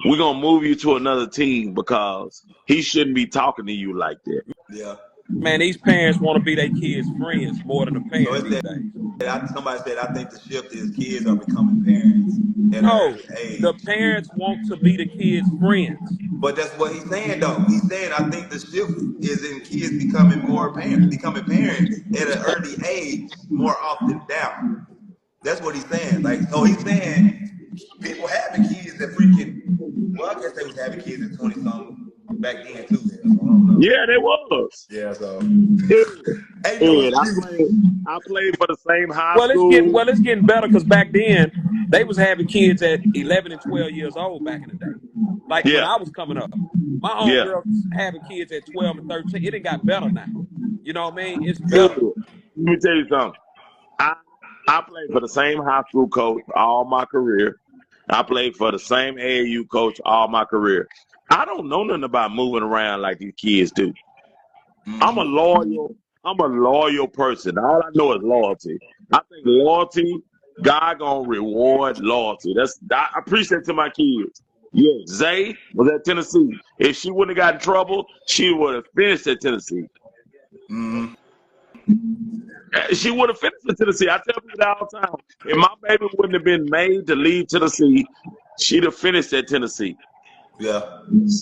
we're going to move you to another team because he shouldn't be talking to you like that. Yeah. man, these parents want to be their kids' friends more than a So parent it these said, days. somebody said, I think the shift is kids are becoming parents at an No, early the age. parents want to be the kids' friends. But that's what he's saying, though. He's saying, I think the shift is in kids becoming parents at an early age more often now. That's what he's saying. Like, so he's saying people having kids that freaking, well, I guess they was having kids at 20 something back then too. Yeah, so I don't know. Yeah, they was. Yeah, so Ed, ain't no Ed, excuse. I played for the same high Well, school. it's getting better because back then they was having kids at 11 and 12 years old back in the day. Like when Yeah, I was coming up, my yeah. homegirls having kids at 12 and 13. It ain't got better now. You know what I mean? It's Dude, better. let me tell you something. I I played for the same high school coach all my career. I played for the same AAU coach all my career. I don't know nothing about moving around like these kids do. I'm a loyal, I'm a loyal person. All I know is loyalty. I think loyalty, God gonna reward loyalty. I preach that to my kids. Yeah, Zay was at Tennessee. If she wouldn't have got in trouble, she would have finished at Tennessee. Mm-hmm. She would have finished at Tennessee. I tell people that all the time. If my baby wouldn't have been made to leave Tennessee, she'd have finished at Tennessee. Yeah.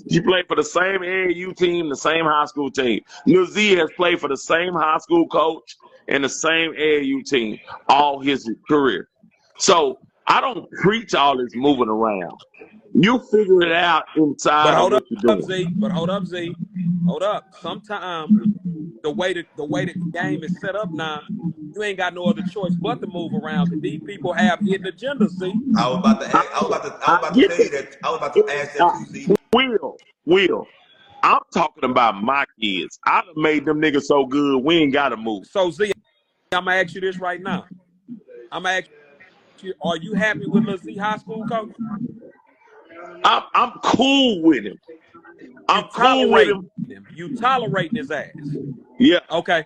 She played for the same AAU team, the same high school team. Ncaa has played for the same high school coach and the same AAU team all his career. So I don't preach all this moving around. You figure it out But inside of hold what up, you're doing. Z. But hold up, Z. Hold up. Sometimes the way the game is set up now, you ain't got no other choice but to move around. Because these people have hidden agendas, Z. I was about to I, ask, I I was about to get tell you that. that. I was about to ask that Uh, too, Z. Will. I'm talking about my kids. I done made them niggas so good, we ain't got to move. So Z, I'm gonna ask you this right now. I'm gonna ask you: are you happy with Lil Z high school coach? I'm cool with him. You I'm cool with tolerating him. him. You tolerating his ass. Yeah, Okay,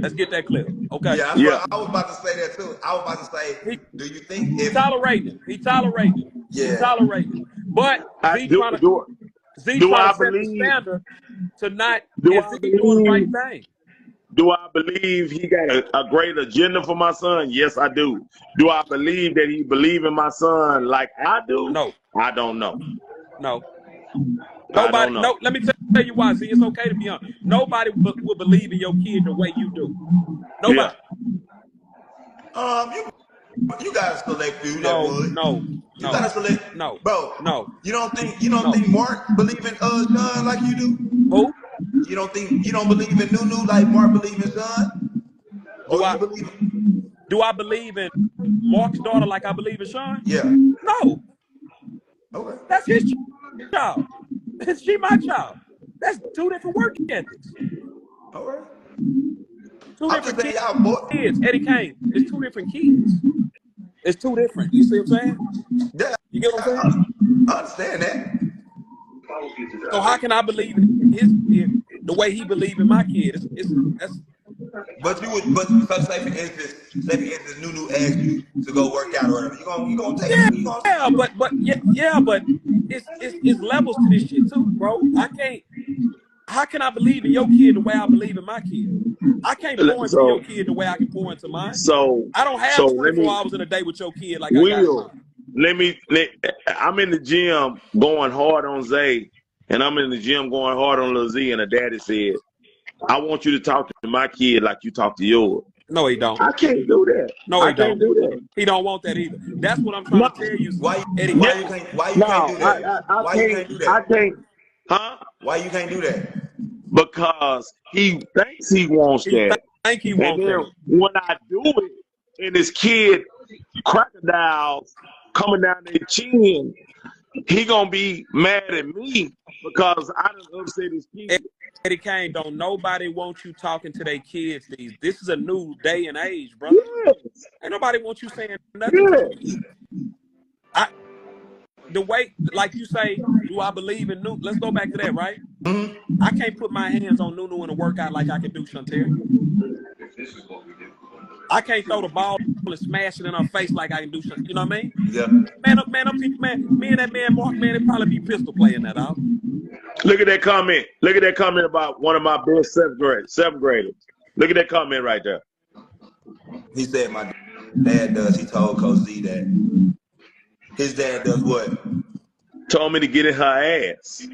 let's get that clear. Okay, Yeah, that's yeah. what I was about to say that too. I was about to say, he do you think if tolerating him. He tolerating him. He yeah, tolerating him. But I, Z do, trying to do, Z do trying to I set the believe? standard to not, Do and I Z doing the right believe? thing. Do I believe he got a great agenda for my son? Yes, I do. Do I believe that he believe in my son like I do? No, I don't know. no. I Nobody, don't know. no, let me tell you why, Z. It's okay to be honest. Nobody will believe in your kid the way you do. Yeah. Nobody. you got a select few that No, would. no, You got no, to select, no, bro. no, You don't think no. Mark believe in Sean like you do? Who? You don't believe in Nunu like Mark believe in Sean? Do Or I you believe? do I believe in Mark's daughter like I believe in Sean? Yeah. No. Okay. That's his child. She my child. That's two different work ethics. All right. Two I'm just different saying y'all boy. kids. Eddie Kane. It's two different kids. It's two different. You see what I'm saying? Yeah, You get what I'm saying? I understand that. So how can I believe in the way he believe in my kid? It's that's But say for instance, Nunu asked you to go work out or whatever. You gonna take him? You gonna yeah, but it's levels to this shit too, bro. I can't. How can I believe in your kid the way I believe in my kid? I can't pour into your So, kid the way I can pour into mine. so, I don't have so let 24 me, hours in a day with your kid like I got in Will, mine. I'm in the gym going hard on Zay, and I'm in the gym going hard on Lil Z, and the daddy said, I want you to talk to my kid like you talk to yours. No, he don't. I can't do that. No, I he can't don't. do that. He don't want that either. That's what I'm trying No, to tell you, why Eddie why Kane. you can't why you can't no, do that? I Why you can't, can't do I that? can't, huh? Why you can't do that? Because he thinks he wants He that. think he And want then that. when I do it, and his kid crocodiles coming down their chin, he gonna be mad at me because I done upset his kid. Eddie Kane, don't nobody want you talking to their kids. This is a new day and age, brother. Yes. Ain't nobody want you saying nothing to them. Yes. The way, like you say, do I believe in Nunu? Let's go back to that, right? Mhm. I can't put my hands on Nunu in a workout like I can do Shantari. I can't throw the ball and smash it in her face like I can do Shantari. You know what I mean? Yeah. Man, me and that man Mark, man, it probably be pistol playing that out. Look at that comment. Look at that comment about one of my best seventh graders. Look at that comment right there. He said my dad does. He told Coach Z that his dad does what? Told me to get in her ass.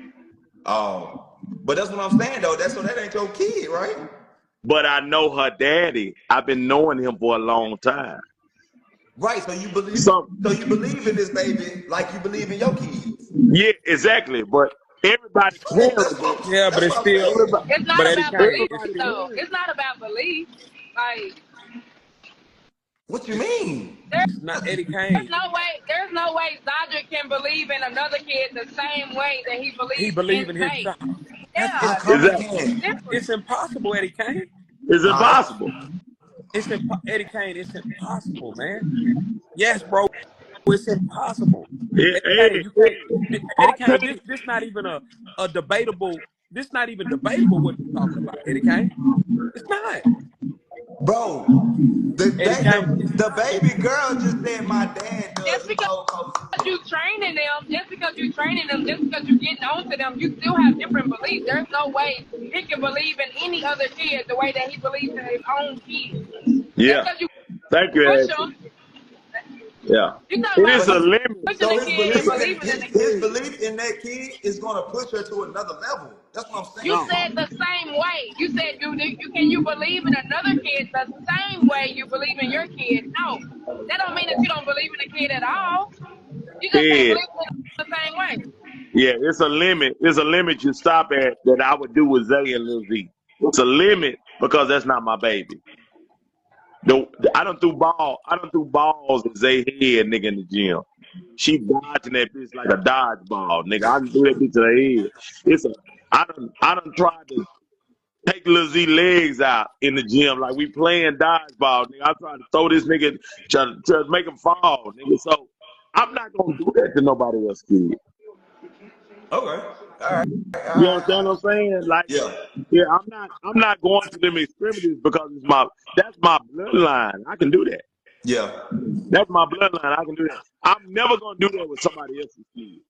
Oh, but that's what I'm saying though. That ain't your kid, right? But I know her daddy. I've been knowing him for a long time. Right. So you believe. So you believe in this baby like you believe in your kids. yeah, exactly. But everybody's parents. Yeah, but it's still. It's not But Eddie about Kane, belief, it's still. though. It's not about belief. Like, What you mean? It's not Eddie Kane. there's no way Zadrick can believe in another kid the same way that he believes He believe in his Zay. child. Yeah, How come he can't? different. It's impossible, Eddie Kane. It's impossible. Eddie Kane, it's impossible, man. Yes, bro. It's impossible. Yeah, Eddie Kane, this not even a debatable. This not even debatable what you're talking about, Eddie Kane. It's not. Bro, the baby girl just said my dad does. Just because you training them, just because you getting on to them, you still have different beliefs. There's no way he can believe in any other kid the way that he believes in his own kid. Yeah. Thank you, Push Ashley. him. Yeah. You know, It is a limit. So pushing the kid and believing in the his kid. belief in that kid is gonna push her to another level. That's what I'm saying. You said the same way. You said you believe in another kid the same way you believe in your kid. No, that don't mean that you don't believe in the kid at all. You just can't believe in him the same way. Yeah, it's a limit. There's a limit you stop at that I would do with Zay and Lil Z. It's a limit because that's not my baby. I done threw balls at Zay head, nigga, in the gym. She dodging that bitch like a dodgeball, nigga. I done threw that bitch to the head. I done tried to take Lil Z legs out in the gym like we playing dodgeball, nigga. I tried to throw this nigga to make him fall, nigga. So I'm not gonna do that to nobody else, kid. Okay. All right. You understand what I'm saying? Like, yeah, I'm not going to them extremities because that's my bloodline. I can do that. Yeah. That's my bloodline. I can do that. I'm never gonna do that with somebody else's kid.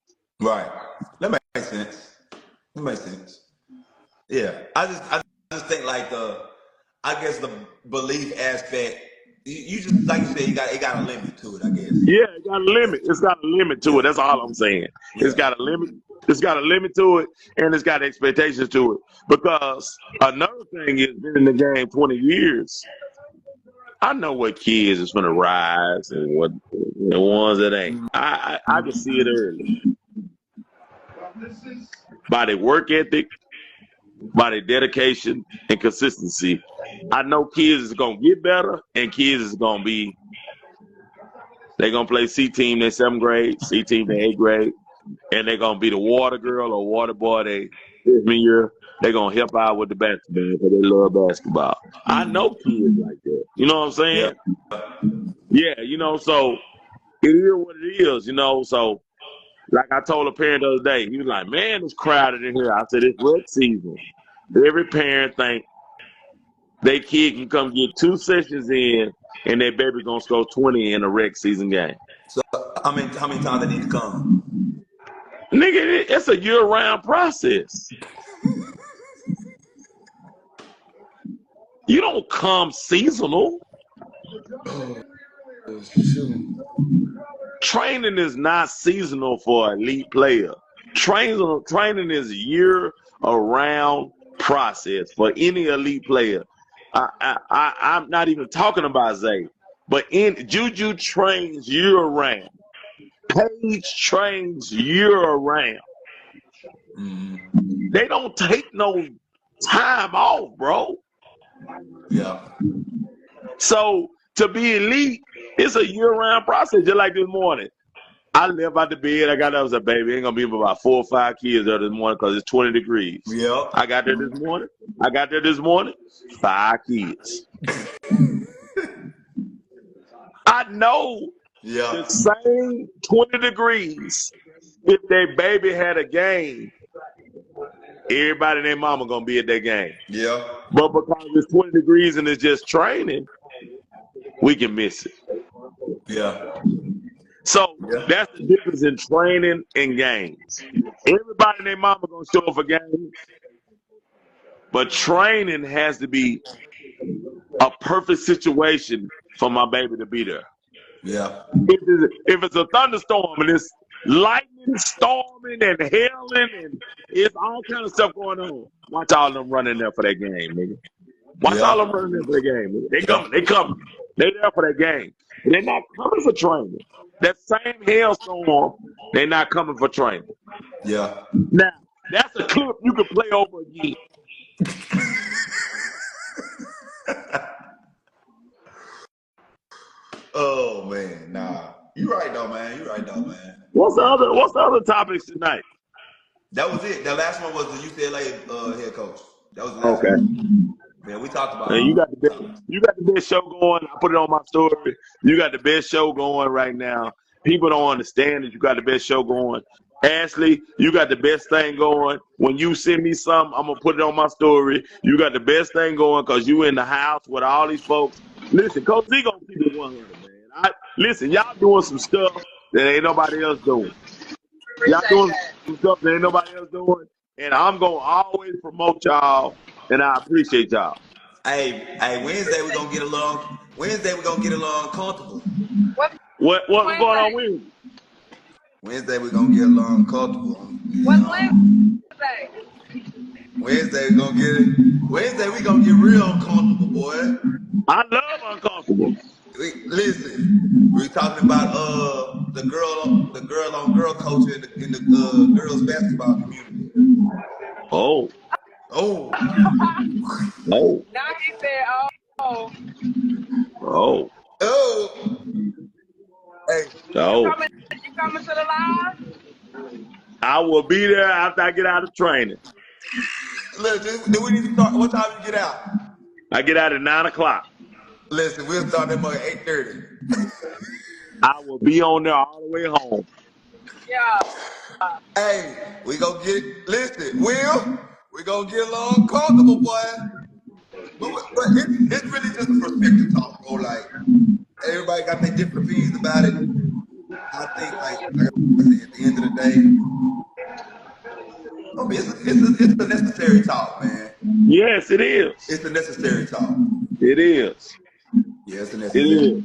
Right. That makes sense. That makes sense. Yeah. I just think like the belief aspect. You just like you said, it got a limit to it, I guess. Yeah, it got a limit. It's got a limit to it. That's all I'm saying. Yeah. It's got a limit. It's got a limit to it, and it's got expectations to it. Because another thing is, been in the game 20 years. I know what kids is going to rise and what the ones that ain't. I can see it early. By their work ethic, by their dedication and consistency. I know kids is going to get better, and kids is going to be, they're going to play C team in 7th grade, C team in 8th grade, and they're going to be the water girl or water boy they freshman year. They're going to help out with the basketball because they love basketball. I know kids like that. You know what I'm saying? Yeah, you know, so it is what it is, you know. So, like I told a parent the other day, he was like, man, it's crowded in here. I said, it's rec season. Every parent think their kid can come get 2 sessions in and their baby going to score 20 in a rec season game. So how many times they need to come? Nigga, it's a year-round process. You don't come seasonal. Training is not seasonal for an elite player. Training is a year-round process for any elite player. I'm not even talking about Zay, but Juju trains year-round. Paige trains year-round. Mm-hmm. They don't take no time off, bro. Yeah. So to be elite, it's a year-round process. Just like this morning, I left out the bed. I got up. I was like, baby, ain't gonna be about 4 or 5 kids there this morning because it's 20 degrees. Yep. I got there this morning. 5 kids. I know the same 20 degrees. If their baby had a game, everybody and their mama gonna be at that game. Yeah. But because it's 20 degrees and it's just training, we can miss it. Yeah. So that's the difference in training and games. Everybody and their mama gonna show up for games, but training has to be a perfect situation for my baby to be there. Yeah. If it's a thunderstorm and it's lightning, storming, and hailing, and it's all kind of stuff going on, watch all of them running there for that game, nigga. Watch all of them running there for that game, nigga. They coming. They there for that game. They're not coming for training. That same hailstorm, they're not coming for training. Yeah. Now, that's a clip you can play over again. Oh man, nah. You right though, man. What's the other topics tonight? That was it. The last one was the UCLA head coach. That was the last Okay. one. Man, we talked about. And you got the best show going. I put it on my story. You got the best show going right now. People don't understand that you got the best show going. Ashley, you got the best thing going. When you send me something, I'm gonna put it on my story. You got the best thing going because you in the house with all these folks. Listen, Coach Z gonna keep it 100, man. Listen, y'all doing some stuff that ain't nobody else doing. Y'all doing some stuff that ain't nobody else doing, and I'm gonna always promote y'all, and I appreciate y'all. Hey, Wednesday we're gonna get along. Wednesday we're gonna get along comfortable. What's going on Wednesday? Wednesday we're gonna get along comfortable. What's Wednesday? Wednesday we gonna get real uncomfortable, boy. I love uncomfortable. Listen, we're talking about the girl on girl culture in the girls basketball community. Oh. Now he said, oh. Hey. You coming to the live? I will be there after I get out of training. Look, do we need to start? What time you get out? I get out at 9 o'clock. Listen, we'll start that at 8:30. I will be on there all the way home. Yeah. Hey, we gonna listen, Will, we gonna get along comfortable, boy. But it's really just a perspective talk, bro. Like, everybody got their different opinions about it. I think, like I said, at the end of the day, it's a necessary talk, man. Yes, it is. It's a necessary talk. It is. Yeah, it's a necessary. It is.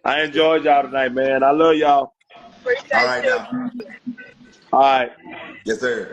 I enjoyed y'all tonight, man. I love y'all. Appreciate All right, you. now. All right. Yes, sir.